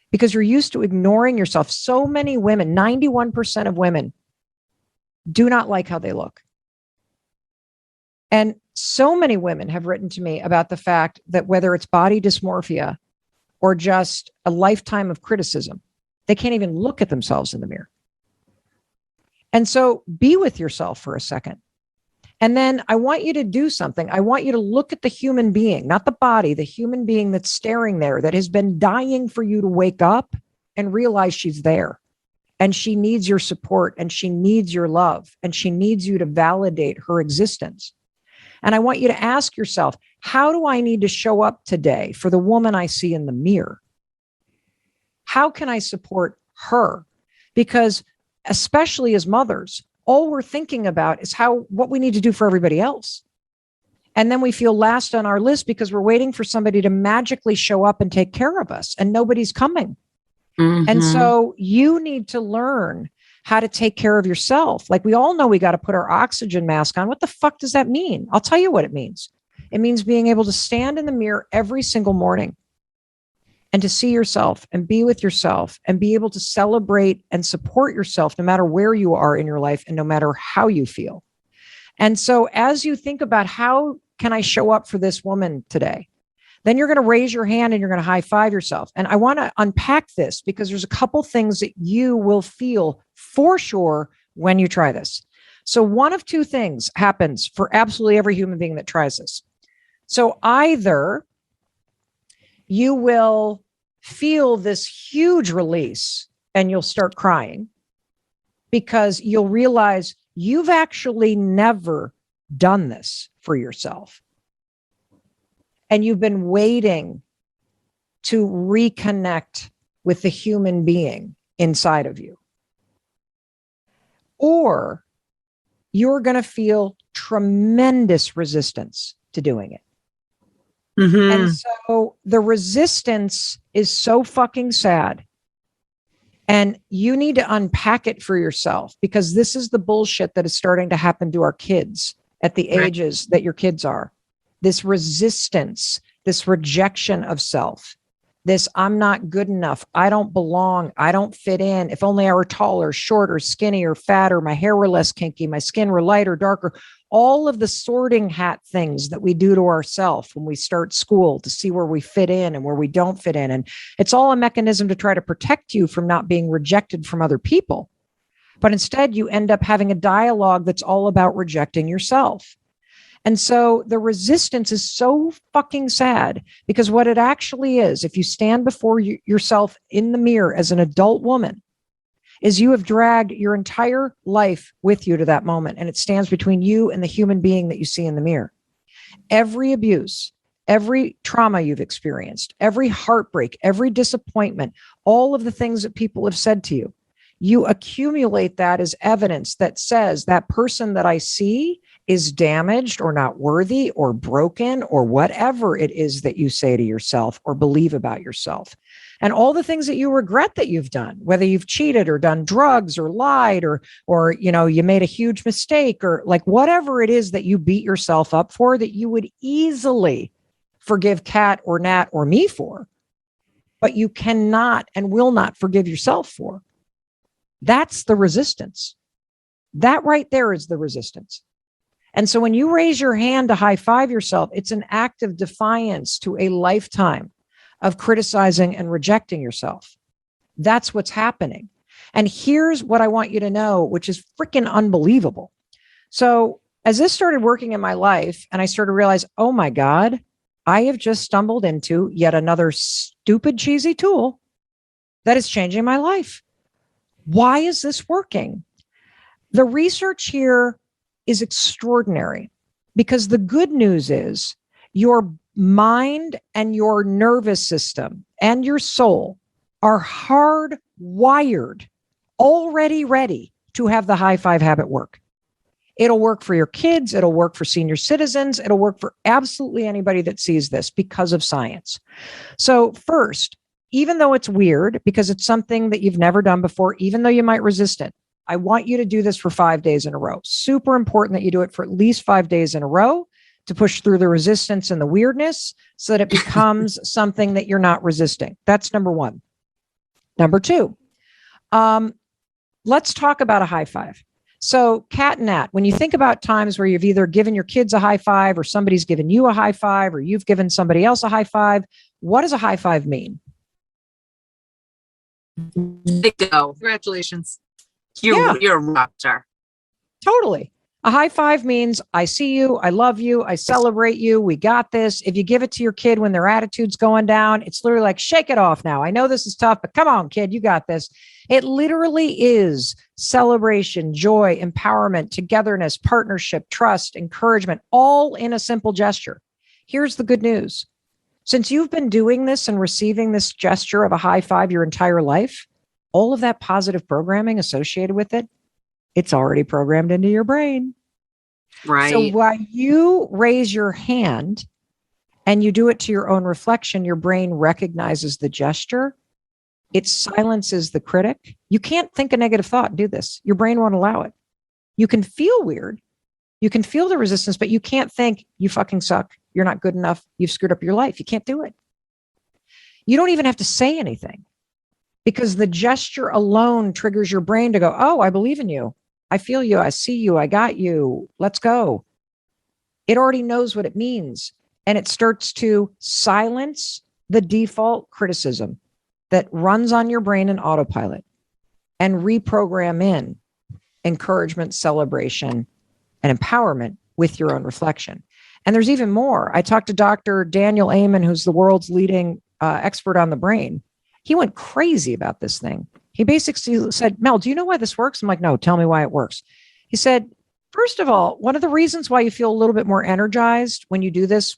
because you're used to ignoring yourself. So many women, 91% of women, do not like how they look. And so many women have written to me about the fact that whether it's body dysmorphia or just a lifetime of criticism, they can't even look at themselves in the mirror. And so be with yourself for a second. And then I want you to do something. I want you to look at the human being, not the body, the human being that's staring there, that has been dying for you to wake up and realize she's there. And she needs your support, and she needs your love, and she needs you to validate her existence. And I want you to ask yourself, how do I need to show up today for the woman I see in the mirror? How can I support her? Because especially as mothers, all we're thinking about is what we need to do for everybody else. And then we feel last on our list because we're waiting for somebody to magically show up and take care of us, and nobody's coming. And so you need to learn how to take care of yourself. Like, we all know we got to put our oxygen mask on. What the fuck does that mean? I'll tell you what it means. It means being able to stand in the mirror every single morning and to see yourself and be with yourself and be able to celebrate and support yourself no matter where you are in your life and no matter how you feel. And so as you think about, how can I show up for this woman today? Then you're going to raise your hand and you're going to high five yourself. And I want to unpack this because there's a couple things that you will feel for sure when you try this. So one of two things happens for absolutely every human being that tries this. So either you will feel this huge release and you'll start crying because you'll realize you've actually never done this for yourself. And you've been waiting to reconnect with the human being inside of you. Or you're going to feel tremendous resistance to doing it. And so the resistance is so fucking sad. And you need to unpack it for yourself, because this is the bullshit that is starting to happen to our kids at the ages that your kids are. This resistance, this rejection of self, this I'm not good enough, I don't belong, I don't fit in. If only I were taller, shorter, skinnier, fatter, my hair were less kinky, my skin were lighter, darker. All of the sorting hat things that we do to ourselves when we start school to see where we fit in and where we don't fit in. And it's all a mechanism to try to protect you from not being rejected from other people. But instead, you end up having a dialogue that's all about rejecting yourself. And so the resistance is so fucking sad, because what it actually is, if you stand before yourself in the mirror as an adult woman is you have dragged your entire life with you to that moment, and it stands between you and the human being that you see in the mirror. Every abuse, every trauma you've experienced, every heartbreak, every disappointment, all of the things that people have said to you, you accumulate that as evidence that says that person that I see is damaged or not worthy or broken or whatever it is that you say to yourself or believe about yourself. And all the things that you regret that you've done, whether you've cheated or done drugs or lied or you made a huge mistake or like whatever it is that you beat yourself up for that you would easily forgive Kat or Nat or me for, but you cannot and will not forgive yourself for. That's the resistance. That right there is the resistance. And so when you raise your hand to high five yourself, it's an act of defiance to a lifetime of criticizing and rejecting yourself. That's what's happening. And here's what I want you to know, which is freaking unbelievable. So as this started working in my life and I started to realize, oh my God, I have just stumbled into yet another stupid, cheesy tool that is changing my life. Why is this working? The research here is extraordinary because the good news is your mind and your nervous system and your soul are hardwired, already ready to have the high five habit work. It'll work for your kids. It'll work for senior citizens. It'll work for absolutely anybody that sees this because of science. So first, even though it's weird because it's something that you've never done before, even though you might resist it, I want you to do this for 5 days in a row. Super important that you do it for at least 5 days in a row to push through the resistance and the weirdness so that it becomes something that you're not resisting. That's number one. Number two, let's talk about a high five. So Kat and Nat, when you think about times where you've either given your kids a high five or somebody's given you a high five or you've given somebody else a high five, what does a high five mean? Go. Congratulations. You're a rock star. Totally. A high five means I see you, I love you, I celebrate you, we got this. If you give it to your kid when their attitude's going down, it's literally like, shake it off now. I know this is tough, but come on, kid, you got this. It literally is celebration, joy, empowerment, togetherness, partnership, trust, encouragement, all in a simple gesture. Here's the good news. Since you've been doing this and receiving this gesture of a high five your entire life, all of that positive programming associated with it, it's already programmed into your brain. Right. So while you raise your hand and you do it to your own reflection, your brain recognizes the gesture. It silences the critic. You can't think a negative thought and do this. Your brain won't allow it. You can feel weird. You can feel the resistance, but you can't think, you fucking suck. You're not good enough. You've screwed up your life. You can't do it. You don't even have to say anything because the gesture alone triggers your brain to go, oh, I believe in you. I feel you. I see you. I got you. Let's go. It already knows what it means. And it starts to silence the default criticism that runs on your brain in autopilot and reprogram in encouragement, celebration, and empowerment with your own reflection. And there's even more. I talked to Dr. Daniel Amen, who's the world's leading expert on the brain. He went crazy about this thing. He basically said, Mel, do you know why this works? I'm like, no, tell me why it works. He said, first of all, one of the reasons why you feel a little bit more energized when you do this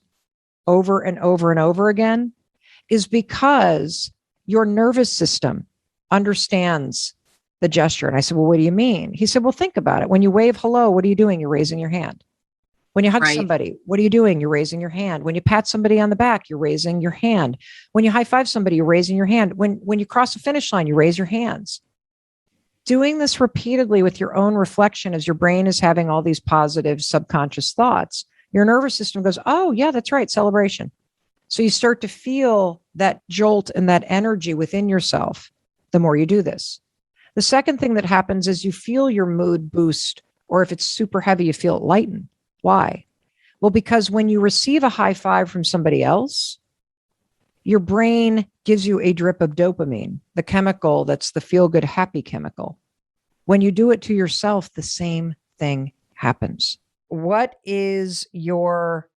over and over and over again is because your nervous system understands the gesture. And I said, well, what do you mean? He said, well, think about it. When you wave hello, what are you doing? You're raising your hand. When you hug somebody, what are you doing? You're raising your hand. When you pat somebody on the back, you're raising your hand. When you high five somebody, you're raising your hand. When you cross the finish line, you raise your hands. Doing this repeatedly with your own reflection as your brain is having all these positive subconscious thoughts, your nervous system goes, oh, yeah, that's right, celebration. So you start to feel that jolt and that energy within yourself the more you do this. The second thing that happens is you feel your mood boost, or if it's super heavy, you feel it lighten. Why? Well, because when you receive a high five from somebody else, your brain gives you a drip of dopamine, the chemical that's the feel-good, happy chemical. When you do it to yourself, the same thing happens. What is your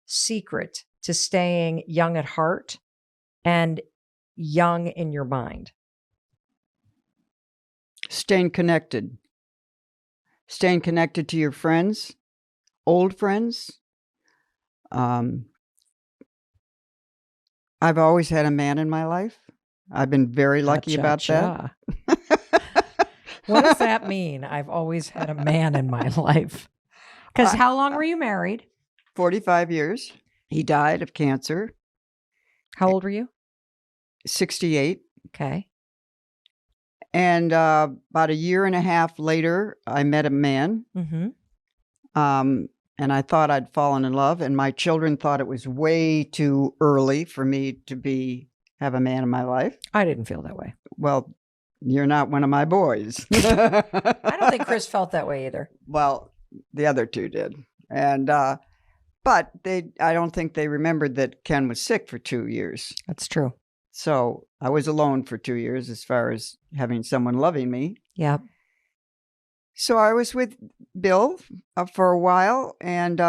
secret to staying young at heart and young in your mind? Staying connected. Staying connected to your friends, old friends. I've always had a man in my life. I've been very lucky about that. What does that mean? I've always had a man in my life. Because how long were you married? 45 years. He died of cancer. How old were you? 68. Okay. And about a year and a half later, I met a man. Mm-hmm. And I thought I'd fallen in love. And my children thought it was way too early for me to have a man in my life. I didn't feel that way. Well, you're not one of my boys. I don't think Chris felt that way either. Well, the other two did. And but I don't think they remembered that Ken was sick for 2 years. That's true. So I was alone for 2 years as far as having someone loving me. Yeah. So I was with Bill for a while, and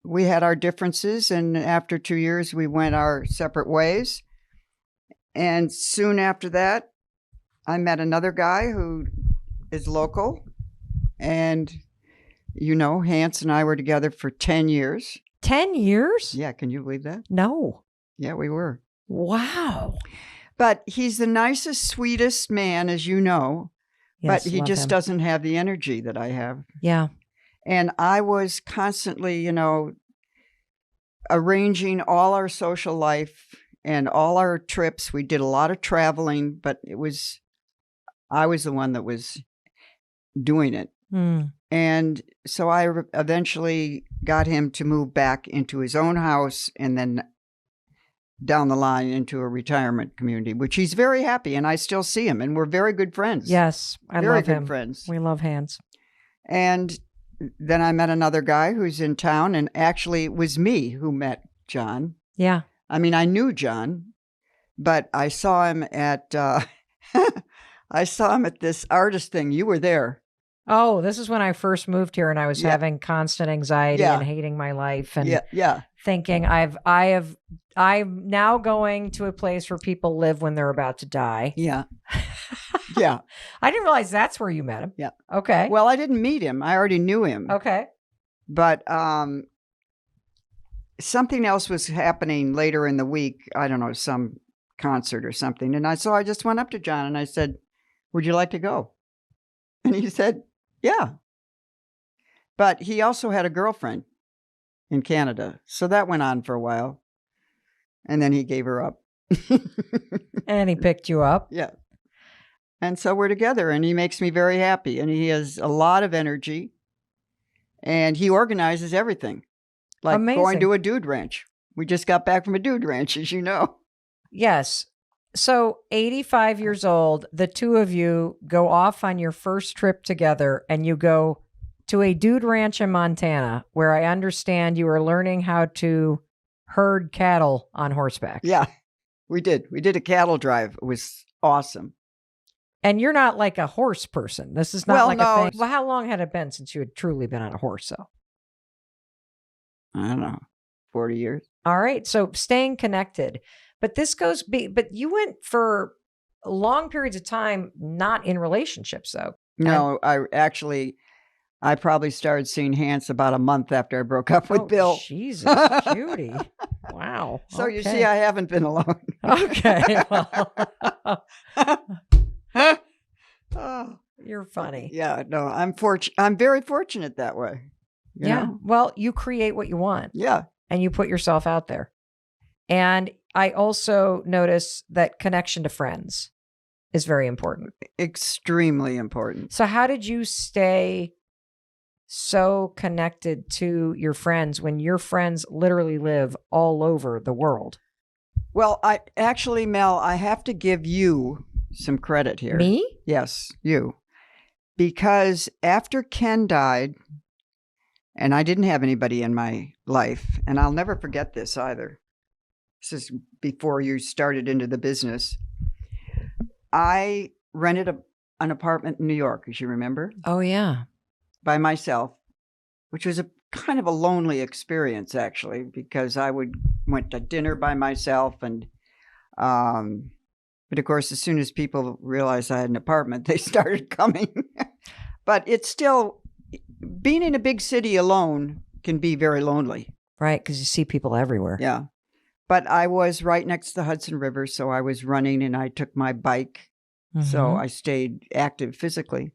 we had our differences. And after 2 years, we went our separate ways. And soon after that, I met another guy who is local. And, Hans and I were together for 10 years. 10 years? Yeah, can you believe that? No. Yeah, we were. Wow. But he's the nicest, sweetest man, as you know. Yes, but he love just him. doesn't have the energy that I have. Yeah. And I was constantly, arranging all our social life and all our trips. We did a lot of traveling, but I was the one that was doing it. Mm. And so I eventually got him to move back into his own house and then down the line into a retirement community, which he's very happy. And I still see him, and we're very good friends. Yes. I very love good him. friends. We love Hans. And then I met another guy who's in town, and actually it was me who met John. Yeah. I mean, I knew John, but I saw him at this artist thing. You were there. Oh, this is when I first moved here and I was Yeah. having constant anxiety Yeah. and hating my life and Yeah. thinking I'm now going to a place where people live when they're about to die. Yeah. Yeah. I didn't realize that's where you met him. Yeah. Okay. Well, I didn't meet him. I already knew him. Okay. But something else was happening later in the week. I don't know, some concert or something. And so I just went up to John and I said, "Would you like to go?" And he said, "Yeah." But he also had a girlfriend in Canada. So that went on for a while. And then he gave her up. And he picked you up. Yeah. And so we're together, and he makes me very happy. And he has a lot of energy. And he organizes everything. Like Amazing. going to a dude ranch. We just got back from a dude ranch, as you know. Yes. So 85 years old, the two of you go off on your first trip together and you go to a dude ranch in Montana where I understand you are learning how to herd cattle on horseback. Yeah, we did. We did a cattle drive. It was awesome. And you're not like a horse person. This is not Well, like no. a thing. Well, how long had it been since you had truly been on a horse, though? I don't know, 40 years. All right. So staying connected. But but you went for long periods of time not in relationships, though. No, I probably started seeing Hans about a month after I broke up with Bill. Jesus, Judy. Wow. So you Okay. see, I haven't been alone. Okay. Well, Oh, you're funny. yeah, no, I'm very fortunate that way. you Yeah. know? Well, you create what you want Yeah. and you put yourself out there. And I also notice that connection to friends is very important. Extremely important. So how did you stay so connected to your friends when your friends literally live all over the world? Well, Mel, I have to give you some credit here. Me? Yes, you. Because after Ken died, and I didn't have anybody in my life, and I'll never forget this either. This is before you started into the business. I rented an apartment in New York, as you remember, Oh, yeah. by myself, which was a kind of a lonely experience, actually, because went to dinner by myself, and it But of course, as soon as people realized I had an apartment, they started coming. But it's still, being in a big city alone can be very lonely. Right. Because you see people everywhere. Yeah. But I was right next to the Hudson River, so I was running and I took my bike. So Mhm. I stayed active physically.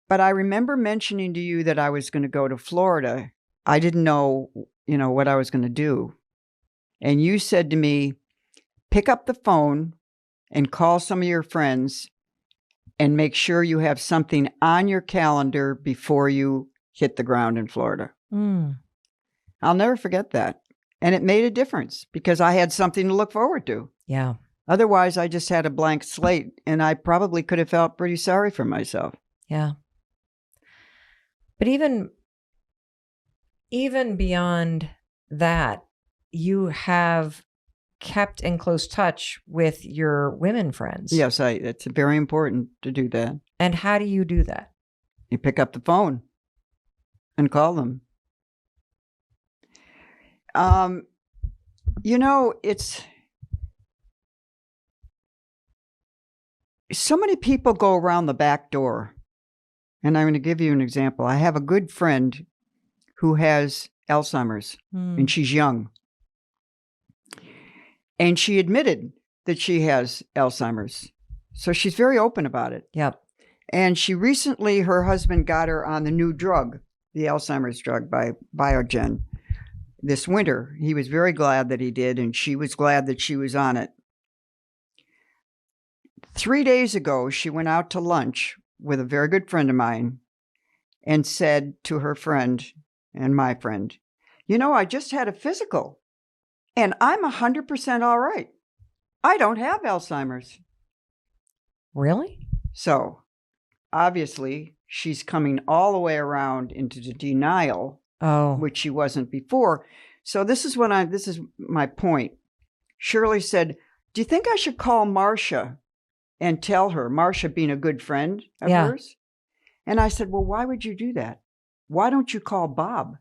But I remember mentioning to you that I was going to go to Florida. I didn't know, what I was going to do. And you said to me, pick up the phone and call some of your friends and make sure you have something on your calendar before you hit the ground in Florida. Mm. I'll never forget that. And it made a difference because I had something to look forward to. Yeah. Otherwise, I just had a blank slate and I probably could have felt pretty sorry for myself. Yeah. But even beyond that, you have kept in close touch with your women friends. Yes, it's very important to do that. And how do you do that? You pick up the phone and call them. It's so many people go around the back door. And I'm going to give you an example. I have a good friend who has Alzheimer's and she's young. And she admitted that she has Alzheimer's. So she's very open about it. Yep. And she recently, her husband got her on the new drug, the Alzheimer's drug by Biogen this winter. He was very glad that he did, and she was glad that she was on it. 3 days ago, she went out to lunch with a very good friend of mine and said to her friend and my friend, I just had a physical and I'm 100% all right. I don't have Alzheimer's. Really? So obviously she's coming all the way around into the denial, which she wasn't before. So this is my point. Shirley said, do you think I should call Marcia and tell her, Marcia being a good friend of hers? And I said, well, why would you do that? Why don't you call Bob,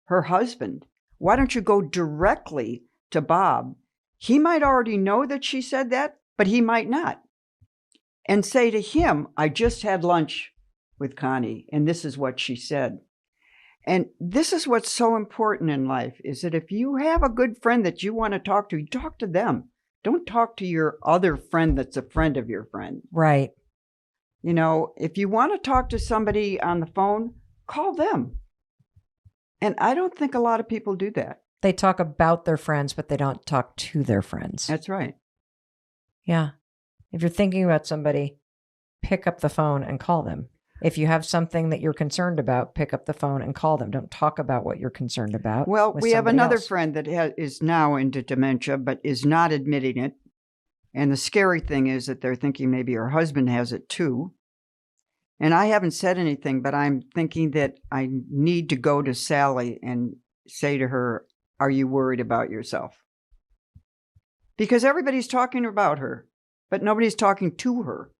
her husband? Why don't you go directly to Bob? He might already know that she said that, but he might not. And say to him, I just had lunch with Connie, and this is what she said. And this is what's so important in life, is that if you have a good friend that you want to talk to, you talk to them. Don't talk to your other friend that's a friend of your friend. Right. If you want to talk to somebody on the phone, call them. And I don't think a lot of people do that. They talk about their friends, but they don't talk to their friends. That's right. Yeah. If you're thinking about somebody, pick up the phone and call them. If you have something that you're concerned about, pick up the phone and call them. Don't talk about what you're concerned about. Well, we have another else. friend that is now into dementia, but is not admitting it. And the scary thing is that they're thinking maybe her husband has it too. And I haven't said anything, but I'm thinking that I need to go to Sally and say to her, are you worried about yourself? Because everybody's talking about her, but nobody's talking to her.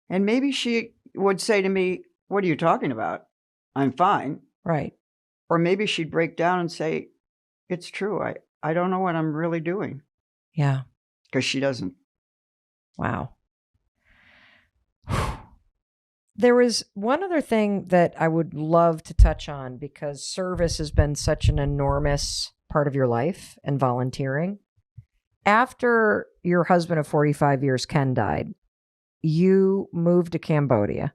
And maybe she would say to me, what are you talking about? I'm fine. Right. Or maybe she'd break down and say, it's true. I don't know what I'm really doing. Yeah. Because she doesn't. Wow. There was one other thing that I would love to touch on, because service has been such an enormous part of your life and volunteering. After your husband of 45 years, Ken, died, you moved to Cambodia.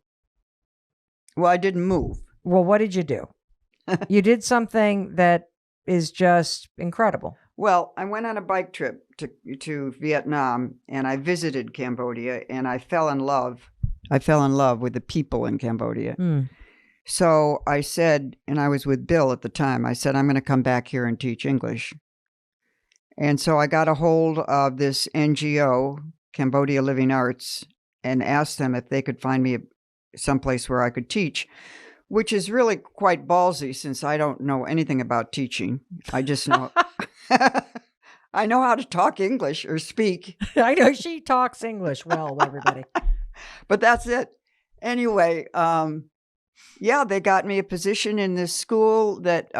Well, I didn't move. Well, what did you do? You did something that is just incredible. Well, I went on a bike trip to Vietnam, and I visited Cambodia, and I fell in love. I fell in love with the people in Cambodia. So I said, and I was with Bill at the time, I said, I'm going to come back here and teach English. And so I got a hold of this NGO, Cambodia Living Arts, and asked them if they could find me someplace where I could teach, which is really quite ballsy since I don't know anything about teaching. I just know, I know how to talk English or speak. I know she talks English well, everybody. But that's it. Anyway, they got me a position in this school that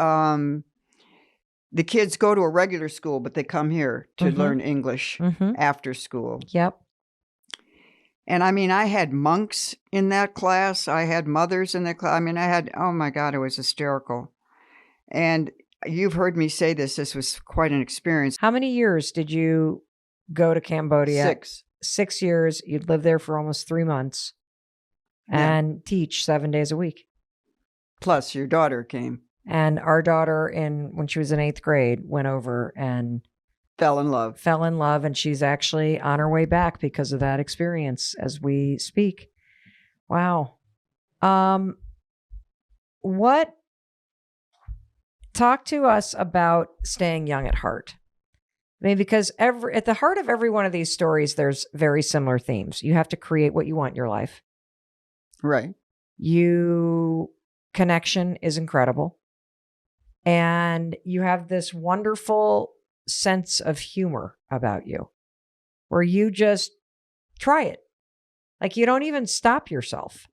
the kids go to a regular school, but they come here to learn English after school. Yep. And I mean, I had monks in that class. I had mothers in that class. I mean, oh my God, it was hysterical. And you've heard me say this. This was quite an experience. How many years did you go to Cambodia? 6. 6 years. You'd live there for almost 3 months and teach 7 days a week. Plus, your daughter came. And our daughter, when she was in 8th grade, went over and fell in love. And she's actually on her way back because of that experience as we speak. Wow. Talk to us about staying young at heart. I mean, because at the heart of every one of these stories, there's very similar themes. You have to create what you want in your life. Right. Connection is incredible. And you have this wonderful sense of humor about you where you just try it. Like you don't even stop yourself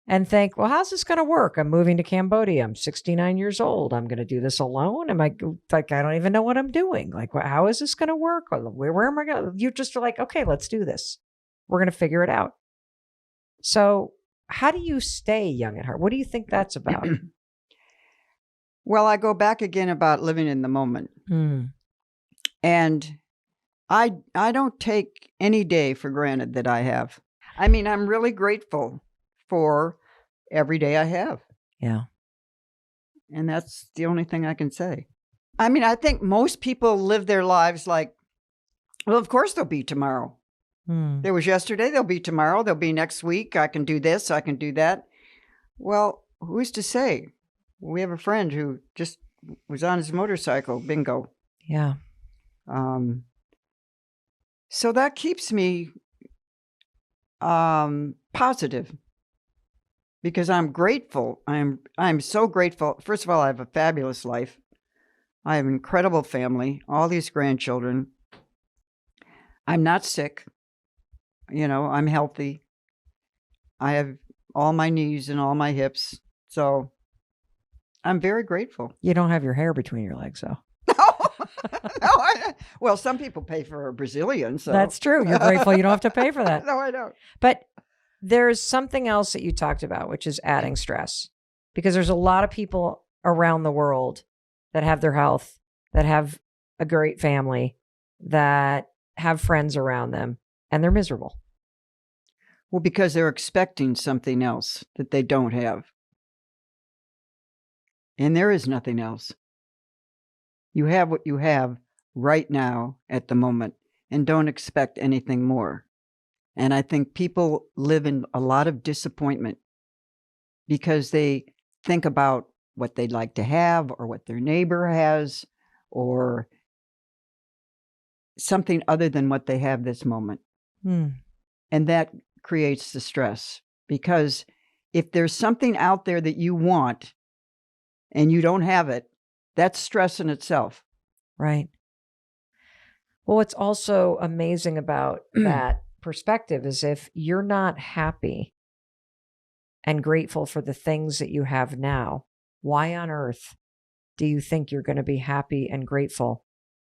and think, well, how's this going to work? I'm moving to Cambodia. I'm 69 years old. I'm going to do this alone. I don't even know what I'm doing. Like, how is this going to work? Where am I going? You just are like, okay, let's do this. We're going to figure it out. So how do you stay young at heart? What do you think that's about? Well, I go back again about living in the moment. And I don't take any day for granted that I have. I mean, I'm really grateful for every day I have. Yeah. And that's the only thing I can say. I mean, I think most people live their lives like, well, of course there'll be tomorrow. There was yesterday, there'll be tomorrow, there'll be next week. I can do this, I can do that. Well, who's to say? We have a friend who just was on his motorcycle, bingo. Yeah. So that keeps me positive because I'm grateful. I'm so grateful. First of all, I have a fabulous life. I have an incredible family, all these grandchildren. I'm not sick. I'm healthy. I have all my knees and all my hips. So I'm very grateful. You don't have your hair between your legs, though. Well, some people pay for a Brazilian. So that's true. You're grateful you don't have to pay for that. No, I don't. But there's something else that you talked about, which is adding stress. Because there's a lot of people around the world that have their health, that have a great family, that have friends around them, and they're miserable. Well, because they're expecting something else that they don't have. And there is nothing else. You have what you have right now at the moment and don't expect anything more. And I think people live in a lot of disappointment because they think about what they'd like to have or what their neighbor has or something other than what they have this moment. And that creates the stress because if there's something out there that you want and you don't have it, that's stress in itself. Right. Well, what's also amazing about that perspective is if you're not happy and grateful for the things that you have now, why on earth do you think you're going to be happy and grateful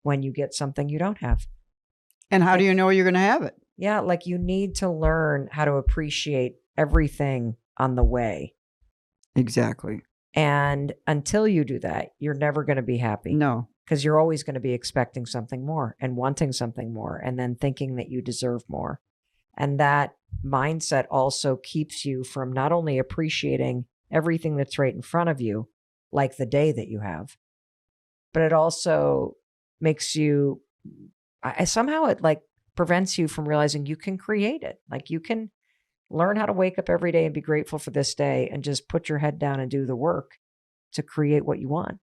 when you get something you don't have? And how do you know you're going to have it? Yeah, like you need to learn how to appreciate everything on the way. Exactly. And until you do that, you're never going to be happy. No. Because you're always going to be expecting something more and wanting something more and then thinking that you deserve more. And that mindset also keeps you from not only appreciating everything that's right in front of you, like the day that you have, but it also makes you, somehow it like prevents you from realizing you can create it. Like you can learn how to wake up every day and be grateful for this day and just put your head down and do the work to create what you want.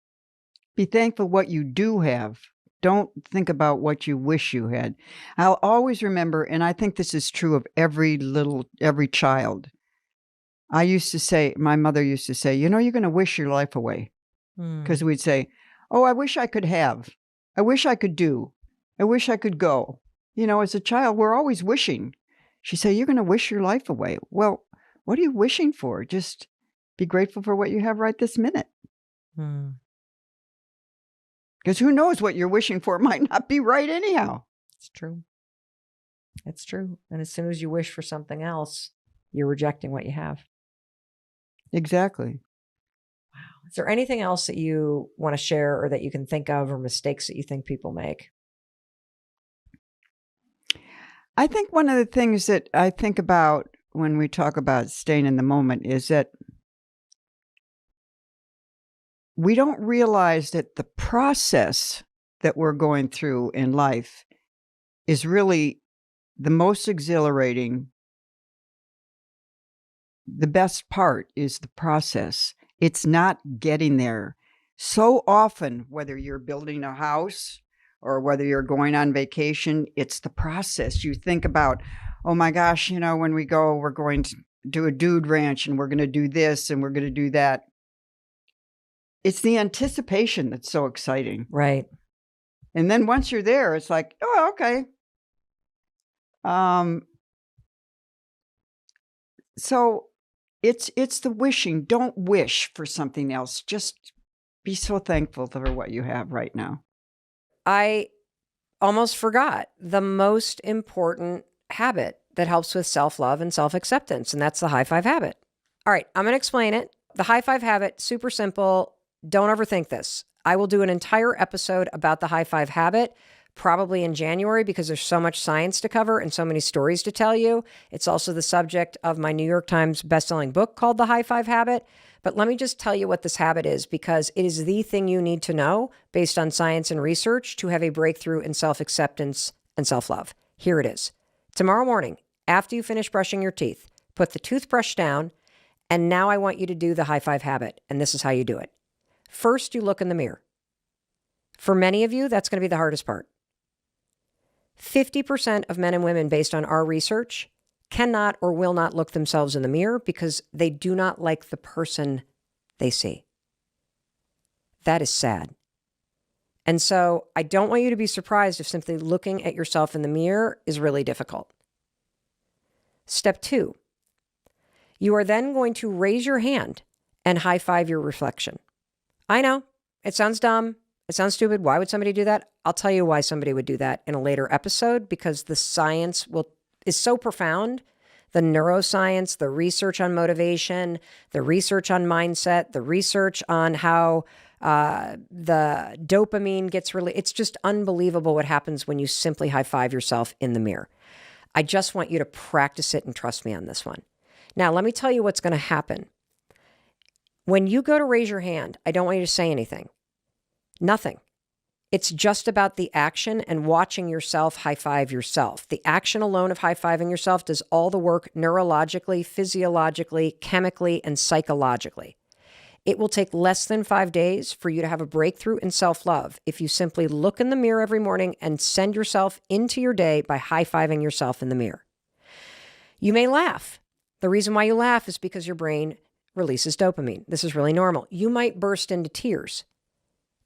Be thankful what you do have. Don't think about what you wish you had. I'll always remember, and I think this is true of every child. My mother used to say, you're going to wish your life away. Because we'd say, oh, I wish I could have. I wish I could do. I wish I could go. As a child, we're always wishing. She'd say, you're going to wish your life away. Well, what are you wishing for? Just be grateful for what you have right this minute. Because who knows what you're wishing for might not be right anyhow. It's true. It's true. And as soon as you wish for something else, you're rejecting what you have. Exactly. Wow. Is there anything else that you want to share or that you can think of, or mistakes that you think people make? I think one of the things that I think about when we talk about staying in the moment is that we don't realize that the process that we're going through in life is really the most exhilarating. The best part is the process. It's not getting there. So often, whether you're building a house or whether you're going on vacation, it's the process. You think about, oh my gosh, when we go, we're going to do a dude ranch and we're going to do this and we're going to do that. It's the anticipation that's so exciting. Right. And then once you're there, it's like, oh, okay. So it's the wishing. Don't wish for something else. Just be so thankful for what you have right now. I almost forgot the most important habit that helps with self-love and self-acceptance, and that's the high five habit. All right, I'm going to explain it. The high five habit, super simple. Don't overthink this. I will do an entire episode about the high five habit, probably in January, because there's so much science to cover and so many stories to tell you. It's also the subject of my New York Times bestselling book called The High Five Habit. But let me just tell you what this habit is, because it is the thing you need to know based on science and research to have a breakthrough in self-acceptance and self-love. Here it is. Tomorrow morning, after you finish brushing your teeth, put the toothbrush down, and now I want you to do the high five habit, and this is how you do it. First, you look in the mirror. For many of you, that's going to be the hardest part. 50% of men and women, based on our research, cannot or will not look themselves in the mirror because they do not like the person they see. That is sad. And so I don't want you to be surprised if simply looking at yourself in the mirror is really difficult. Step 2, you are then going to raise your hand and high five your reflection. I know, it sounds dumb. It sounds stupid. Why would somebody do that? I'll tell you why somebody would do that in a later episode, because the science is so profound. The neuroscience, the research on motivation, the research on mindset, the research on how the dopamine gets it's just unbelievable what happens when you simply high five yourself in the mirror. I just want you to practice it and trust me on this one. Now, let me tell you what's going to happen. When you go to raise your hand, I don't want you to say anything. Nothing. It's just about the action and watching yourself high five yourself. The action alone of high fiving yourself does all the work neurologically, physiologically, chemically, and psychologically. It will take less than 5 days for you to have a breakthrough in self-love if you simply look in the mirror every morning and send yourself into your day by high fiving yourself in the mirror. You may laugh. The reason why you laugh is because your brain releases dopamine. This is really normal. You might burst into tears.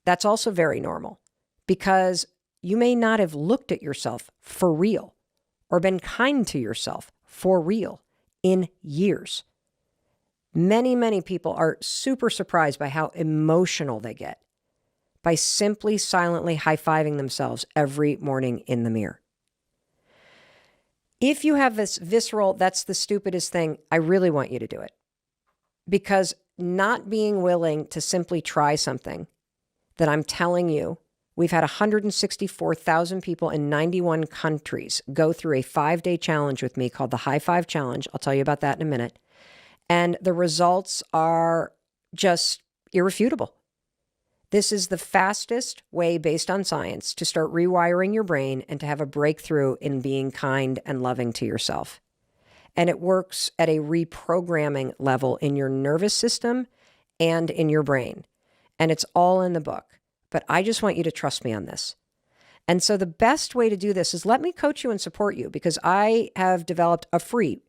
That's also very normal, because you may not have looked at yourself for real or been kind to yourself for real in years. Many, many people are super surprised by how emotional they get by simply silently high-fiving themselves every morning in the mirror. If you have this visceral, that's the stupidest thing, I really want you to do it. Because not being willing to simply try something that I'm telling you, we've had 164,000 people in 91 countries go through a 5-day challenge with me called the High Five Challenge. I'll tell you about that in a minute. And the results are just irrefutable. This is the fastest way, based on science, to start rewiring your brain and to have a breakthrough in being kind and loving to yourself. And it works at a reprogramming level in your nervous system and in your brain. And it's all in the book. But I just want you to trust me on this. And so the best way to do this is let me coach you and support you, because I have developed a free,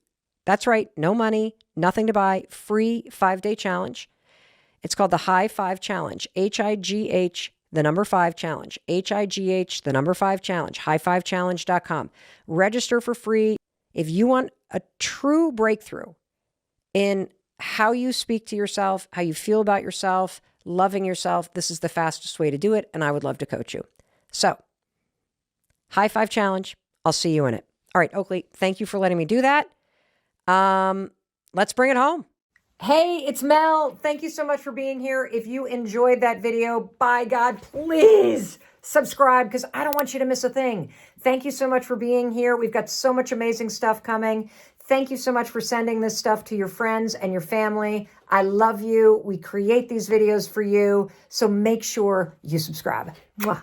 that's right, no money, nothing to buy, free 5-day challenge. It's called the High Five Challenge, HIGH, the number 5 challenge, HIGH, the number 5 challenge, highfivechallenge.com. Register for free. If you want a true breakthrough in how you speak to yourself, how you feel about yourself, loving yourself, this is the fastest way to do it, and I would love to coach you. So, high five challenge. I'll see you in it. All right, Oakley, thank you for letting me do that. Let's bring it home. Hey, it's Mel. Thank you so much for being here. If you enjoyed that video, by God, please subscribe because I don't want you to miss a thing. Thank you so much for being here. We've got so much amazing stuff coming. Thank you so much for sending this stuff to your friends and your family. I love you. We create these videos for you. So make sure you subscribe. Mwah.